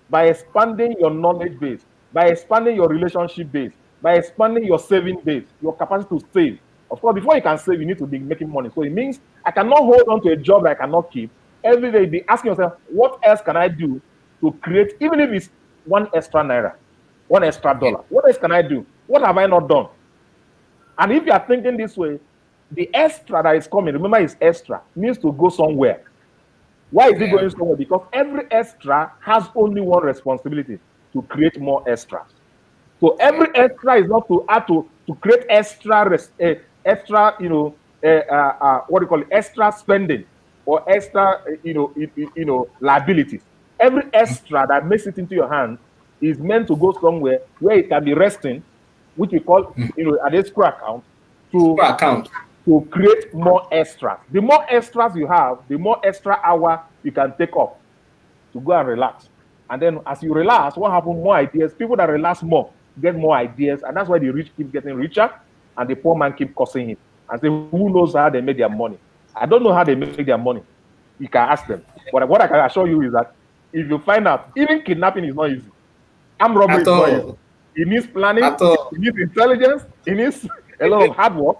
by expanding your knowledge base, by expanding your relationship base, by expanding your saving base, your capacity to save. Of course, before you can save, you need to be making money. So it means I cannot hold on to a job that I cannot keep. Every day, be asking yourself, what else can I do to create, even if it's one extra naira, one extra dollar? What else can I do? What have I not done? And if you are thinking this way, the extra that is coming, remember it's extra, needs to go somewhere. Why is it going somewhere? Because every extra has only one responsibility: to create more extras. So every extra is not to add to create extra, what do you call it, extra spending or extra, liabilities. Every extra that makes it into your hand is meant to go somewhere where it can be resting, which we call, an escrow account, to create more extras. The more extras you have, the more extra hour you can take off to go and relax. And then as you relax, what happens? More ideas. People that relax more, get more ideas, and that's why the rich keep getting richer, and the poor man keep cursing him and say, "Who knows how they make their money?" I don't know how they make their money. You can ask them. But what I can assure you is that if you find out, even kidnapping is not easy. Armed robbery At is not easy. all. It needs planning, At all. it needs intelligence, it needs a lot of hard work.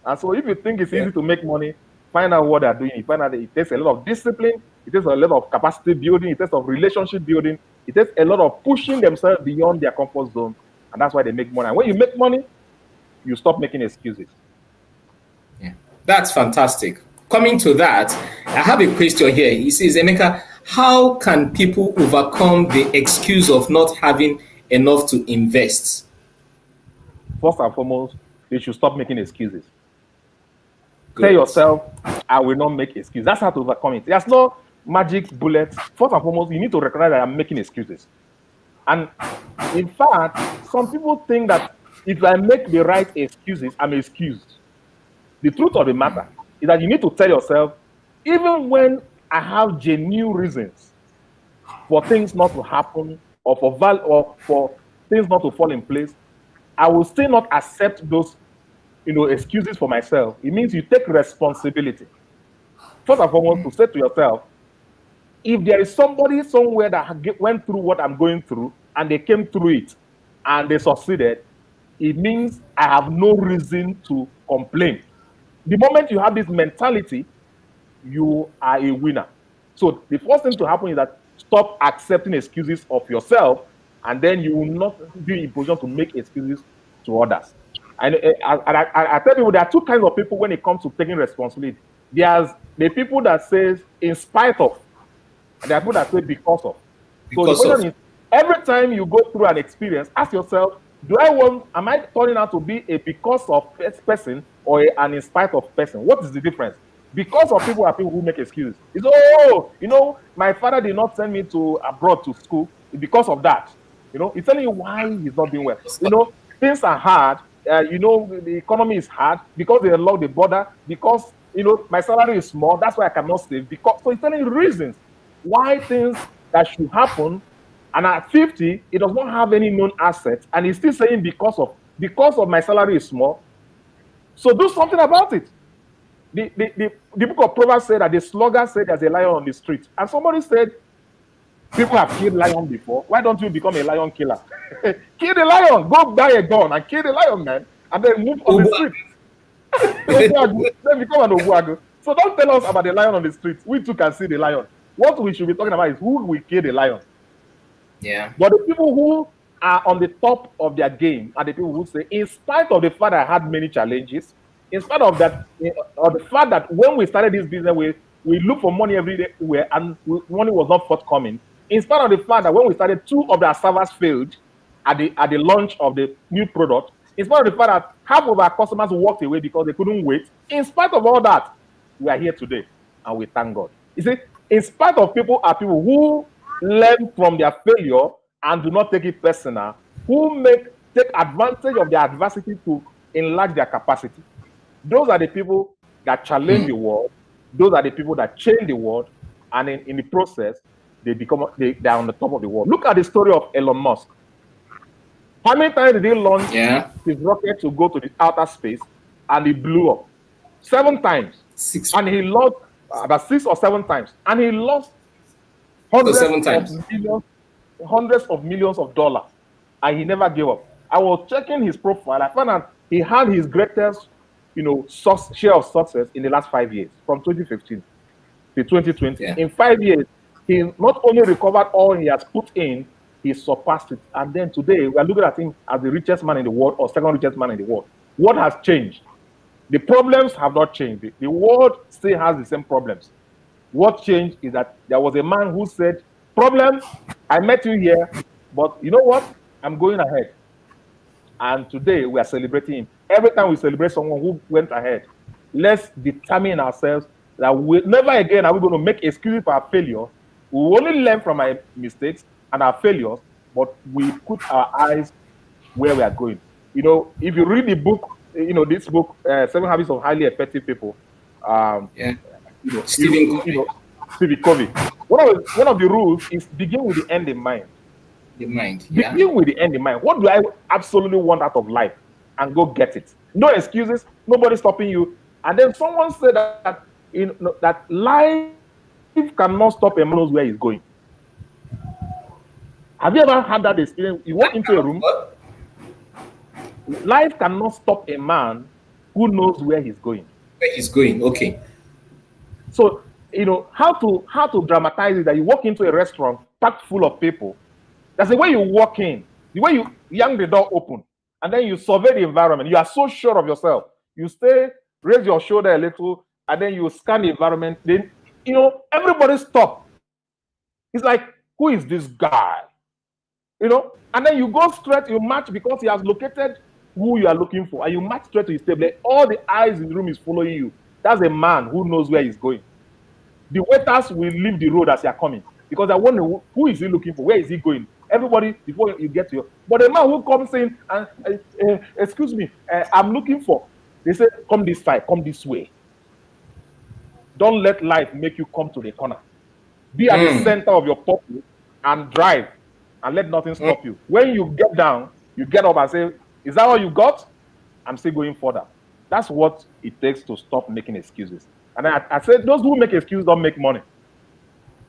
And so if you think it's Yeah. easy to make money, find out what they're doing. You find out that it takes a lot of discipline, it takes a lot of capacity building, it takes of relationship building, it takes a lot of pushing themselves beyond their comfort zone. And that's why they make money. And when you make money, you stop making excuses. Yeah. That's fantastic. Coming to that, I have a question here. He says, Emeka, how can people overcome the excuse of not having enough to invest? First and foremost, you should stop making excuses. Tell Good. yourself, I will not make excuses. That's how to overcome it. There's no magic bullet. First and foremost, you need to recognize that I'm making excuses. And in fact, some people think that if I make the right excuses, I'm excused. The truth of the matter is that you need to tell yourself, even when I have genuine reasons for things not to happen or for things not to fall in place, I will still not accept those excuses for myself. It means you take responsibility. First and foremost, to say to yourself, if there is somebody somewhere that went through what I'm going through and they came through it and they succeeded, it means I have no reason to complain. The moment you have this mentality, you are a winner. So the first thing to happen is that stop accepting excuses of yourself, and then you will not be in position to make excuses to others. And I tell people there are two kinds of people when it comes to taking responsibility. There's the people that says in spite of, and there are people that say because of. So the question is, every time you go through an experience, ask yourself, am I turning out to be a because of person or an in spite of person? What is the difference? Because of people are people who make excuses. It's, my father did not send me to abroad to school because of that. He's telling you why he's not doing well. Things are hard. The economy is hard because they lock the border, because, my salary is small. That's why I cannot save. So he's telling you reasons why things that should happen. And at 50, he does not have any known assets. And he's still saying because of my salary is small. So do something about it. The book of Proverbs said that the sluggard said there's a lion on the street. And somebody said, people have killed lion before. Why don't you become a lion killer? Kill the lion. Go buy a gun and kill the lion, man. And then move on the street. Then become an Obuagu. So don't tell us about the lion on the street. We too can see the lion. What we should be talking about is who will kill the lion. Yeah. But the people who are on the top of their game are the people who say, in spite of the fact I had many challenges, in spite of that, or the fact that when we started this business, we look for money everywhere and money was not forthcoming. In spite of the fact that when we started, 2 of our servers failed at the launch of the new product. In spite of the fact that half of our customers walked away because they couldn't wait. In spite of all that, we are here today and we thank God. You see, in spite of people are people who learn from their failure and do not take it personal, who take advantage of their adversity to enlarge their capacity. Those are the people that challenge the world. Those are the people that change the world, and in the process, they're on the top of the world. Look at the story of Elon Musk. How many times did he launch his rocket to go to the outer space, and he blew up? 7 times. 6. And he lost about 6 or 7 times, and he lost hundreds of millions of dollars, and he never gave up. I was checking his profile. I found out he had his greatest, share of success in the last 5 years, from 2015 to 2020. Yeah. In 5 years, he not only recovered all he has put in, he surpassed it. And then today, we are looking at him as the richest man in the world, or second richest man in the world. What has changed? The problems have not changed. The world still has the same problems. What changed is that there was a man who said, problem, I met you here, but you know what? I'm going ahead. And today we are celebrating him. Every time we celebrate someone who went ahead, let's determine ourselves that never again are we going to make excuses for our failure. We will only learn from our mistakes and our failures, but we put our eyes where we are going. If you read the book, this book, 7 Habits of Highly Effective People, Stephen Covey. One of the rules is begin with the end in mind. The mind. Yeah. Begin with the end in mind. What do I absolutely want out of life? And go get it. No excuses, nobody stopping you. And then someone said that that life cannot stop a man who knows where he's going. Have you ever had that experience? You walk into a room, What? life cannot stop a man who knows where he's going. Where he's going? Okay. So, how to dramatize it that you walk into a restaurant packed full of people. That's the way you walk in, the way you young the door open, and then you survey the environment. You are so sure of yourself. You stay, raise your shoulder a little, and then you scan the environment. Then everybody stop. It's like, who is this guy? And then you go straight, you match because he has located who you are looking for, and you match straight to his table. All the eyes in the room is following you. That's a man who knows where he's going. The waiters will leave the road as they are coming because I wonder who is he looking for, where is he going. Everybody before you get to you. But the man who comes in and excuse me, I'm looking for. They say, come this side, come this way. Don't let life make you come to the corner. Be at the center of your purpose and drive, and let nothing stop you. When you get down, you get up and say, is that all you got? I'm still going further. That's what it takes to stop making excuses. And I said, those who make excuses don't make money.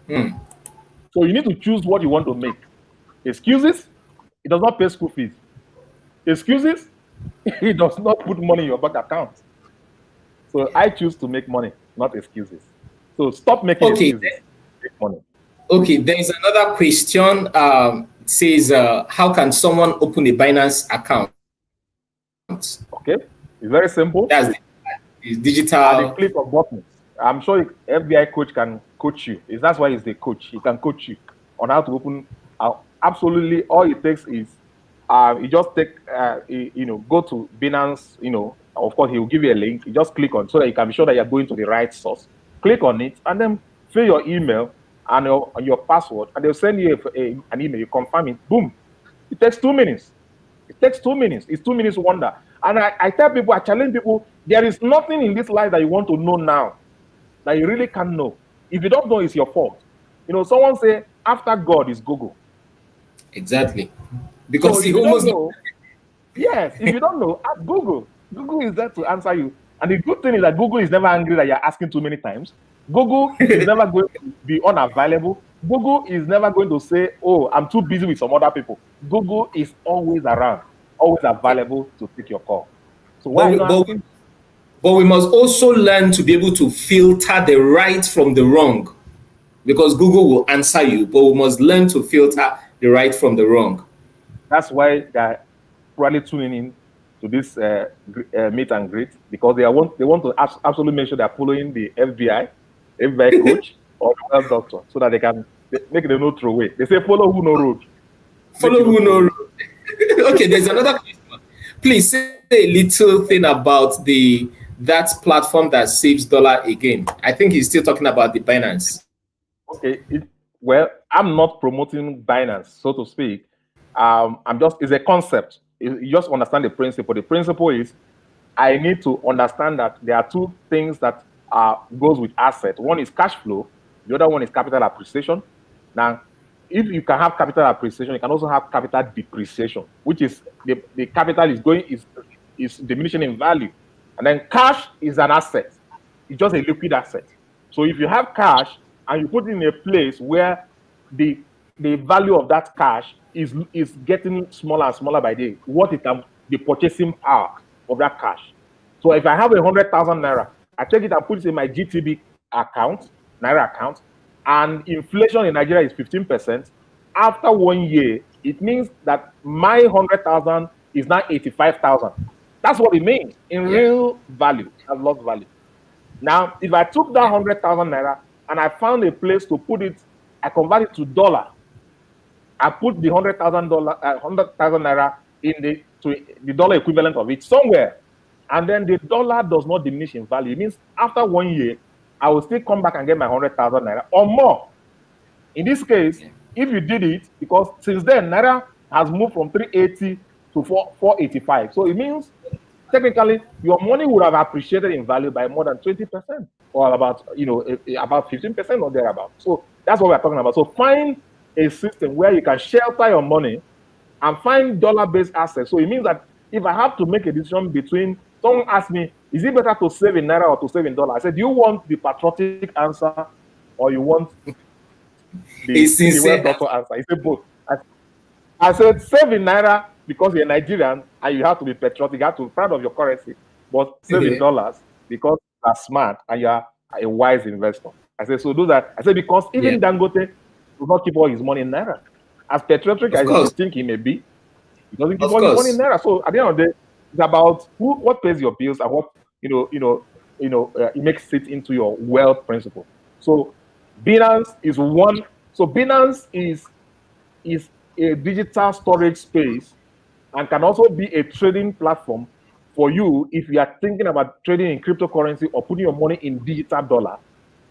So you need to choose what you want to make. Excuses, it does not pay school fees. Excuses, it does not put money in your bank account. So I choose to make money, not excuses. So stop making excuses. Make money. Okay, there is another question. Says, how can someone open a Binance account? Okay, it's very simple. That's the digital. At the click of buttons. I'm sure FBI coach can coach you. That's why he's the coach. He can coach you on how to open. Absolutely, all it takes is you just take, go to Binance. Of course, he will give you a link. You just click on so that you can be sure that you're going to the right source. Click on it and then fill your email and your password, and they'll send you an email. You confirm it. Boom. It takes 2 minutes. It takes 2 minutes. It's 2 minutes wonder. And I tell people, I challenge people, there is nothing in this life that you want to know now that you really can't know. If you don't know, it's your fault. Someone say, after God is Google. Exactly. Because so he almost yes, if you don't know, ask Google. Google is there to answer you. And the good thing is that Google is never angry that you're asking too many times. Google is never going to be unavailable. Google is never going to say, oh, I'm too busy with some other people. Google is always around, always available to take your call. So why not asking? But we must also learn to be able to filter the right from the wrong, because Google will answer you, but we must learn to filter the right from the wrong. That's why they're probably tuning in to this meet and greet, because they want to absolutely make sure they're following the FBI coach or the health doctor, so that they can make the no throw away. They say follow who no road. Follow who no road. Okay, there's another question. Please say a little thing about that platform that saves dollar again. I think he's still talking about the Binance. Okay, well, I'm not promoting Binance, so to speak. It's a concept. You just understand the principle. The principle is, I need to understand that there are two things that goes with asset. One is cash flow. The other one is capital appreciation. Now, if you can have capital appreciation, you can also have capital depreciation, which is the capital is diminishing in value. And then cash is an asset. It's just a liquid asset. So if you have cash and you put it in a place where the value of that cash is getting smaller and smaller by day, the purchasing power of that cash. So if I have 100,000 naira, I take it and put it in my GTB account, naira account, and inflation in Nigeria is 15%. After 1 year, it means that my 100,000 is now 85,000. That's what it means in real value. I've lost value. Now, if I took that 100,000 naira and I found a place to put it, I convert it to dollar. I put the 100,000 naira in the dollar equivalent of it somewhere, and then the dollar does not diminish in value. It means after 1 year, I will still come back and get my 100,000 naira or more. In this case, if you did it, because since then naira has moved from 380 to 485, so it means technically your money would have appreciated in value by more than 20%, or about 15% or thereabout. So that's what we're talking about. So find a system where you can shelter your money and find dollar-based assets. So it means that if I have to make a decision between, someone asked me, is it better to save in naira or to save in dollar? I said, do you want the patriotic answer or you want A the sincere well-doctor answer? He said both. I said, save in naira because you're Nigerian and you have to be patriotic, you have to be proud of your currency, but save in answer. dollars because you are smart and you are a wise investor. I said, so do that. I said, because Yeah, even Dangote will not keep all his money in naira. As patriotic of as you course, think he may be, he doesn't keep of all his money in course. naira. So at the end of the day, it's about what pays your bills and what it makes it into your wealth principle. So Binance is one. So Binance is a digital storage space and can also be a trading platform for you if you are thinking about trading in cryptocurrency or putting your money in digital dollar.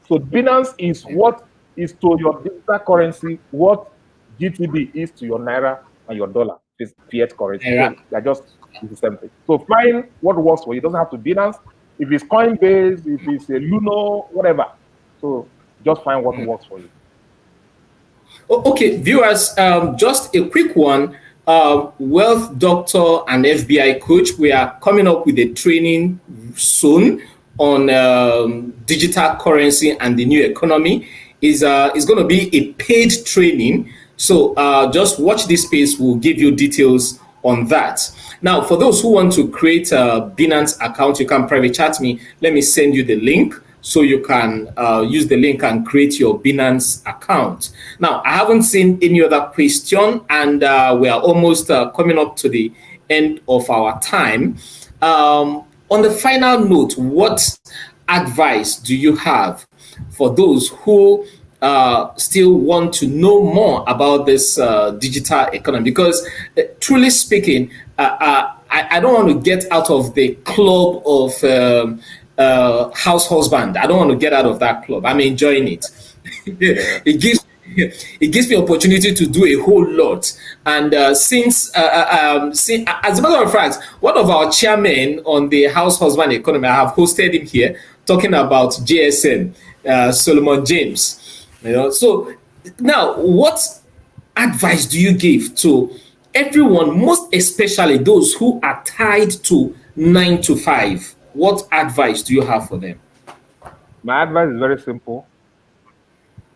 So Binance is what is to your digital currency what GTB is to your naira and your dollar, is fiat currency. Naira. So they're just the same thing. So find what works for you. It doesn't have to Binance. If it's Coinbase, if it's a Luno, whatever. So just find what works for you. Okay, viewers, just a quick one. Wealth Doctor and FBI Coach, we are coming up with a training soon on digital currency and the new economy. Is going to be a paid training. So just watch this space. We'll give you details on that. Now, for those who want to create a Binance account, you can private chat me. Let me send you the link so you can use the link and create your Binance account. Now, I haven't seen any other question, and we are almost coming up to the end of our time. On the final note, what advice do you have for those who still want to know more about this digital economy? Because truly speaking, I don't want to get out of the club of house husband. I don't want to get out of that club. I'm enjoying it. Yeah. It gives me opportunity to do a whole lot. And since as a matter of fact, one of our chairmen on the house husband economy, I have hosted him here talking about JSM, Solomon James. So now what advice do you give to everyone, most especially those who are tied to 9 to 5? What advice do you have for them? My advice is very simple.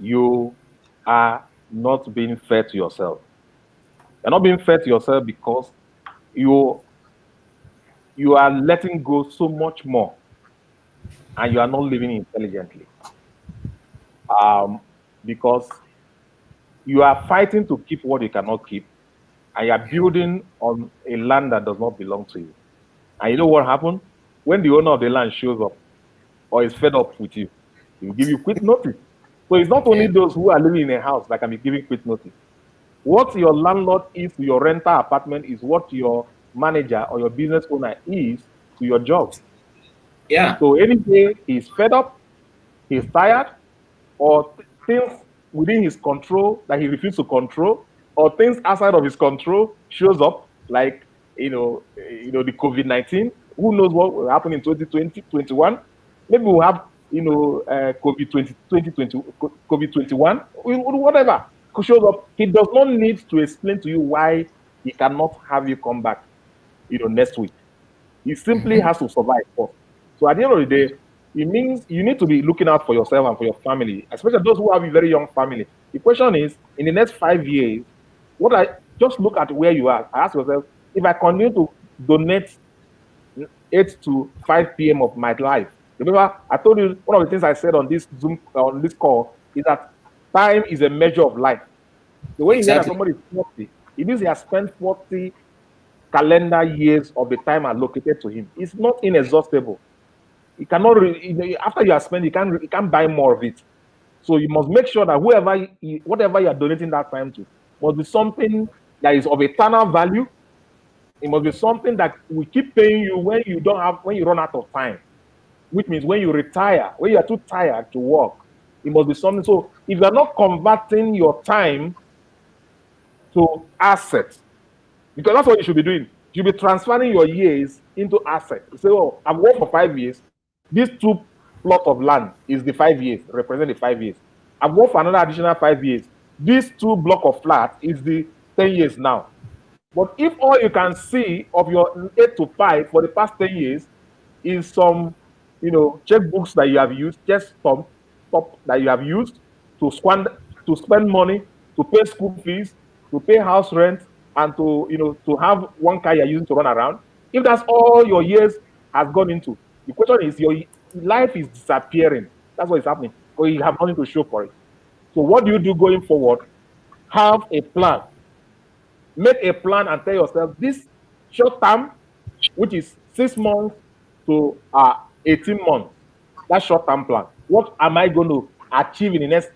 You are not being fair to yourself. You're not being fair to yourself because you you are letting go so much more and you are not living intelligently. Um, because you are fighting to keep what you cannot keep, and you are building on a land that does not belong to you. And you know what happened? When the owner of the land shows up or is fed up with you, he will give you quit notice. So it's not only Yeah. those who are living in a house that can be giving quit notice. What your landlord is to your rental apartment is what your manager or your business owner is to your job. Yeah. So any day he's fed up, he's tired, or things within his control that he refuses to control, or things outside of his control shows up, like the COVID-19. Who knows what will happen in 2020, 21? Maybe we'll have COVID 2020, COVID 21, whatever shows up. He does not need to explain to you why he cannot have you come back, next week. He simply has to survive first. So at the end of the day, it means you need to be looking out for yourself and for your family, especially those who have a very young family. The question is, in the next 5 years, what I just look at where you are. I ask yourself, if I continue to donate 8 to 5 p.m. of my life. Remember, I told you one of the things I said on this Zoom on this call is that time is a measure of life. The way you hear that Exactly. somebody is 40, it means he has spent 40 calendar years of the time allocated to him. It's not inexhaustible. You cannot after you have spent, you can't buy more of it. So you must make sure that whatever you are donating that time to must be something that is of eternal value. It must be something that will keep paying you when you run out of time. Which means when you retire, when you are too tired to work, it must be something. So if you are not converting your time to assets, because that's what you should be doing. You should be transferring your years into assets. You say, oh, I've worked for 5 years. This two plot of land is the 5 years, represent the 5 years. I've worked for another additional 5 years. These two block of flats is the 10 years now. But if all you can see of your 8 to 5 for the past 10 years is some, checkbooks that you have used, just some top that you have used to spend money, to pay school fees, to pay house rent, and to have one car you're using to run around. If that's all your years has gone into, the question is your life is disappearing. That's what is happening. Or you have nothing to show for it. So what do you do going forward? Have a plan. Make a plan and tell yourself this short term, which is 6 months to 18 months, that short term plan. What am I going to achieve in the next,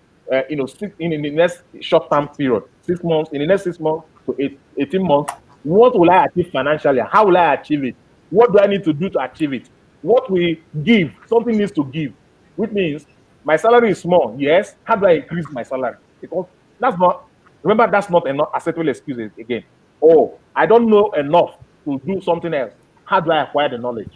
in the next short term period? 6 months, in the next 6 months to 18 months, what will I achieve financially? How will I achieve it? What do I need to do to achieve it? What will give? Something needs to give, which means my salary is small. Yes. How do I increase my salary? Because that's not, remember, that's not enough acceptable excuses again. Oh, I don't know enough to do something else. How do I acquire the knowledge?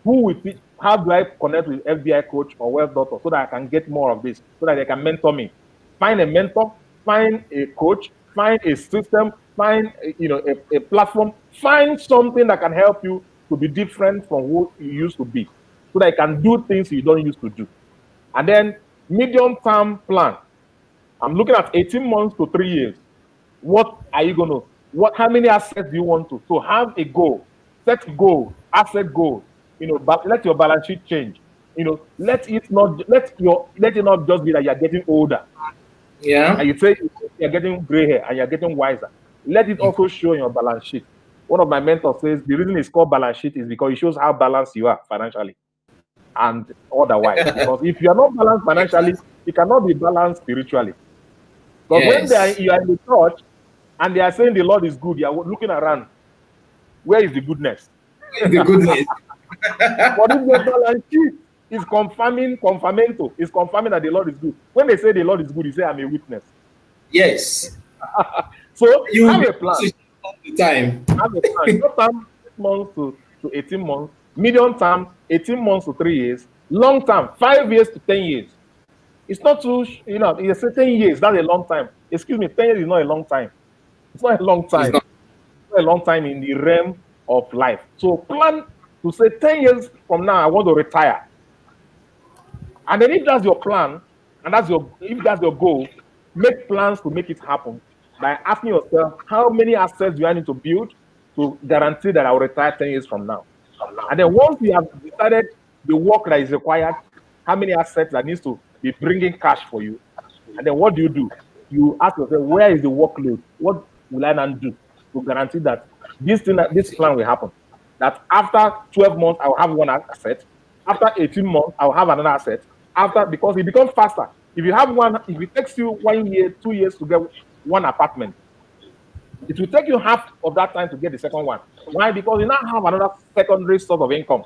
Who will teach? How do I connect with FBI coach or wealth doctor so that I can get more of this, so that they can mentor me? Find a mentor, find a coach, find a system, find a platform, find something that can help you to be different from who you used to be, so that you can do things you don't used to do. And then medium-term plan. I'm looking at 18 months to 3 years. What are you going to, how many assets do you want to? So have a goal, set goal, asset goal, but let your balance sheet change. Let it not just be that you're getting older. Yeah. And you say you're getting gray hair and you're getting wiser. Let it also show in your balance sheet. One of my mentors says the reason it's called balance sheet is because it shows how balanced you are financially and otherwise. Because if you are not balanced financially, you cannot be balanced spiritually. Because when Yes. you are in the church and they are saying the Lord is good, you are looking around. Where is the goodness? The goodness. But if your balance sheet is confirmento, is confirming that the Lord is good. When they say the Lord is good, you say, I'm a witness. Yes. So You will have be a able plan. to all the time. Have a plan. Short term, 6 months to 18 months. Medium term, 18 months to 3 years. Long term, 5 years to 10 years. It's not too, it's 10 years. That's a long time. Excuse me, 10 years is not a long time. It's not a long It's time. not. It's not a long time in the realm of life. So plan to say 10 years from now, I want to retire. And then if that's your plan, and if that's your goal, make plans to make it happen by asking yourself, how many assets do I need to build to guarantee that I'll retire 10 years from now? And then once you have decided the work that is required, how many assets that needs to be bringing cash for you, and then what do? You ask yourself, where is the workload? What will I now do to guarantee that this plan will happen? That after 12 months, I'll have one asset. After 18 months, I'll have another asset. Because it becomes faster. If it takes you 1 year, 2 years to get one apartment, it will take you half of that time to get the second one. Why? Because you now have another secondary source of income.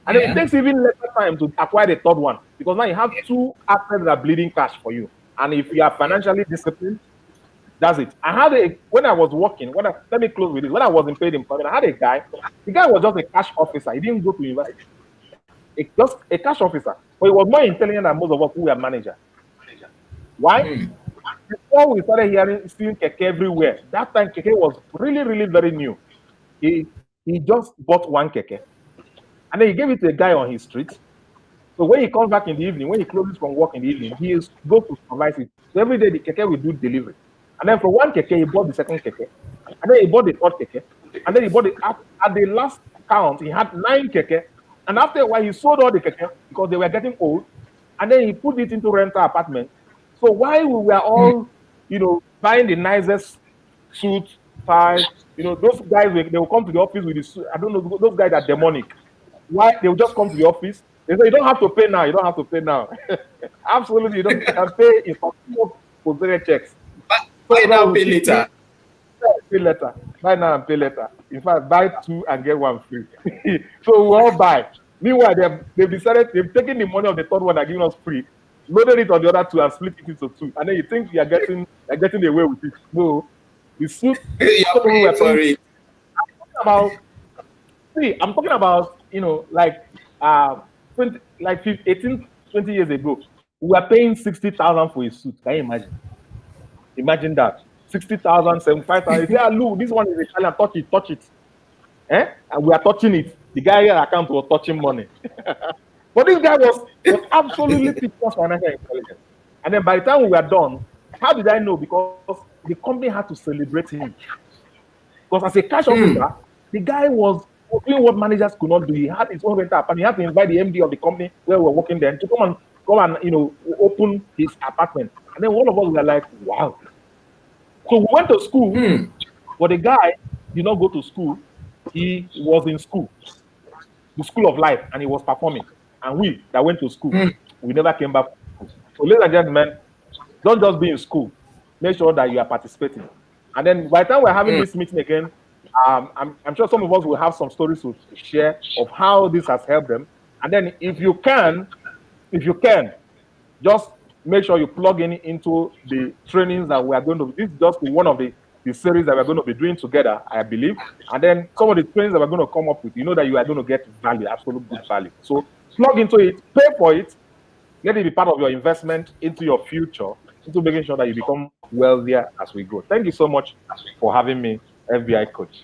And then it Yeah. takes even lesser time to acquire the third one because now you have two assets that are bleeding cash for you. And if you are financially disciplined, that's it. When I was working, let me close with this. When I was in paid employment, I had a guy. The guy was just a cash officer. He didn't go to university. Just a cash officer. But he was more intelligent than most of us who were managers. Why? Before we started seeing Keke everywhere, that time Keke was really, really very new. He just bought one Keke. And then he gave it to a guy on his street. So when he comes back in the evening, when he closes from work in the evening, he goes to supervise it. So every day the Keke will do delivery. And then for one Keke, he bought the second Keke. And then he bought the third Keke. And then he bought at the last count, he had 9 Keke. And after a while, he sold all the Keke because they were getting old. And then he put it into rental apartment. So while we were all, buying the nicest suit, tie, those guys, they will come to the office with the suit. I don't know, those guys are demonic. Why? They will just come to the office. They say, you don't have to pay now. You don't have to pay now. Absolutely, you don't. You can pay in post checks. Buy So now, now pay later. pay later. Buy now and pay later. In fact, buy two and get one free. So we all buy. Meanwhile, they've decided they've taken the money of the third one and giving us free, loaded it on the other two and split it into two. And then you think you're getting away with it. No, the suit. You're We paying were for paying it. about. See, I'm talking about like 20, like 15, 18, 20 years ago. We were paying 60,000 for a suit. Can you imagine? Imagine that. 60,000, 75,000. They say, ah, look, this one is Italian. Touch it, touch it. Eh? And we are touching it. The guy here account was touching money. But this guy was absolutely teaching us financial intelligence. And then by the time we were done, how did I know? Because the company had to celebrate him. Because as a cash officer, the guy was doing what managers could not do. He had his own rental apartment. He had to invite the MD of the company where we were working then to come and open his apartment. And then all of us were like, wow. So we went to school, but the guy did not go to school. He was in school, the school of life, and he was performing. And we that went to school, we never came back. So, ladies and gentlemen, don't just be in school. Make sure that you are participating. And then by the time we're having this meeting again, I'm sure some of us will have some stories to share of how this has helped them. And then if you can, just make sure you plug into the trainings that we are going to. This is just one of the series that we're going to be doing together, I believe. And then some of the trainings that we're going to come up with, you know that you are going to get value, absolute good value. So plug into it, pay for it, let it be part of your investment into your future, into making sure that you become wealthier as we grow. Thank you so much for having me, FBI coach.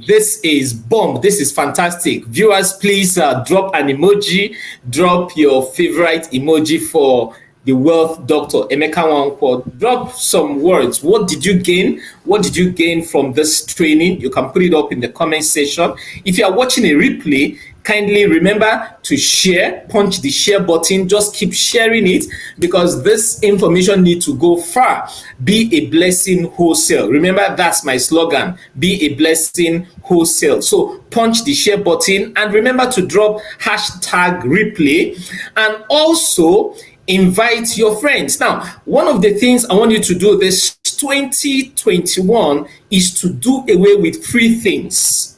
This is bomb. This is fantastic. Viewers, please drop an emoji, drop your favorite emoji for the wealth doctor, Emeka Nwankwo. Drop some words. What did you gain? What did you gain from this training? You can put it up in the comment section. If you are watching a replay, kindly remember to share, punch the share button, just keep sharing it because this information needs to go far. Be a blessing wholesale. Remember, that's my slogan, be a blessing wholesale. So punch the share button and remember to drop hashtag replay and also invite your friends. Now, one of the things I want you to do this 2021 is to do away with free things.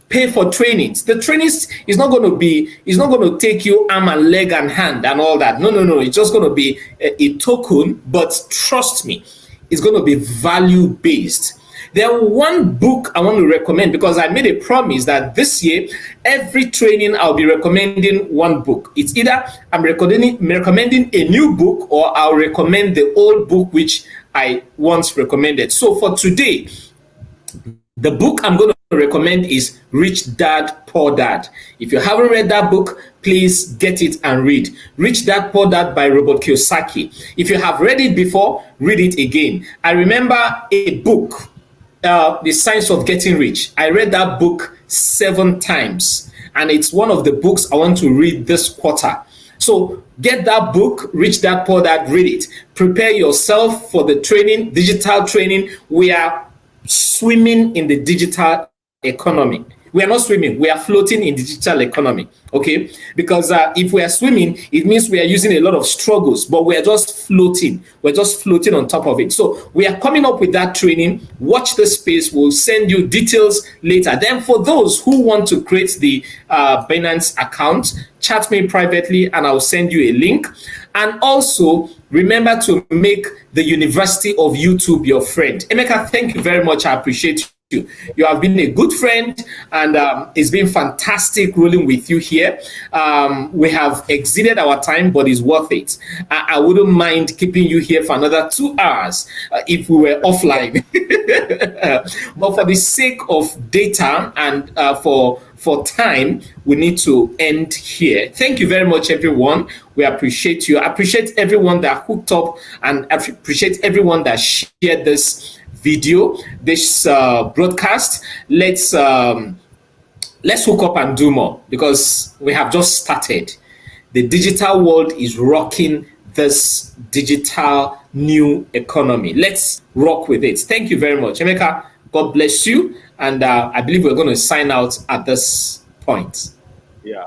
Pay for trainings. The trainings is not going to take you arm and leg and hand and all that. No. It's just going to be a token, but trust me, it's going to be value based. There one book I want to recommend because I made a promise that this year, every training I'll be recommending one book. It's either I'm recommending a new book or I'll recommend the old book which I once recommended. So for today, the book I'm going to recommend is Rich Dad, Poor Dad. If you haven't read that book, please get it and read. Rich Dad, Poor Dad by Robert Kiyosaki. If you have read it before, read it again. I remember a book, The Science of Getting Rich. I read that book 7 times, and it's one of the books I want to read this quarter. So get that book, Rich Dad, Poor Dad, read it. Prepare yourself for the training, digital training. We are swimming in the digital economy. We are not swimming, we are floating in the digital economy, okay? Because if we are swimming, it means we are using a lot of struggles, but we are just floating. We're just floating on top of it. So we are coming up with that training. Watch the space. We'll send you details later. Then for those who want to create the Binance account, chat me privately and I'll send you a link. And also, remember to make the University of YouTube your friend. Emeka, thank you very much. I appreciate you. You have been a good friend, and it's been fantastic rolling with you here. We have exceeded our time, but it's worth it. I wouldn't mind keeping you here for another 2 hours if we were offline. But for the sake of data and for time, we need to end here. Thank you very much, everyone. We appreciate you. I appreciate everyone that hooked up, and I appreciate everyone that shared this video, this broadcast. Let's hook up and do more because we have just started. The digital world is rocking this digital new economy. Let's rock with it. Thank you very much, Emeka. God bless you. And I believe we're going to sign out at this point. Yeah.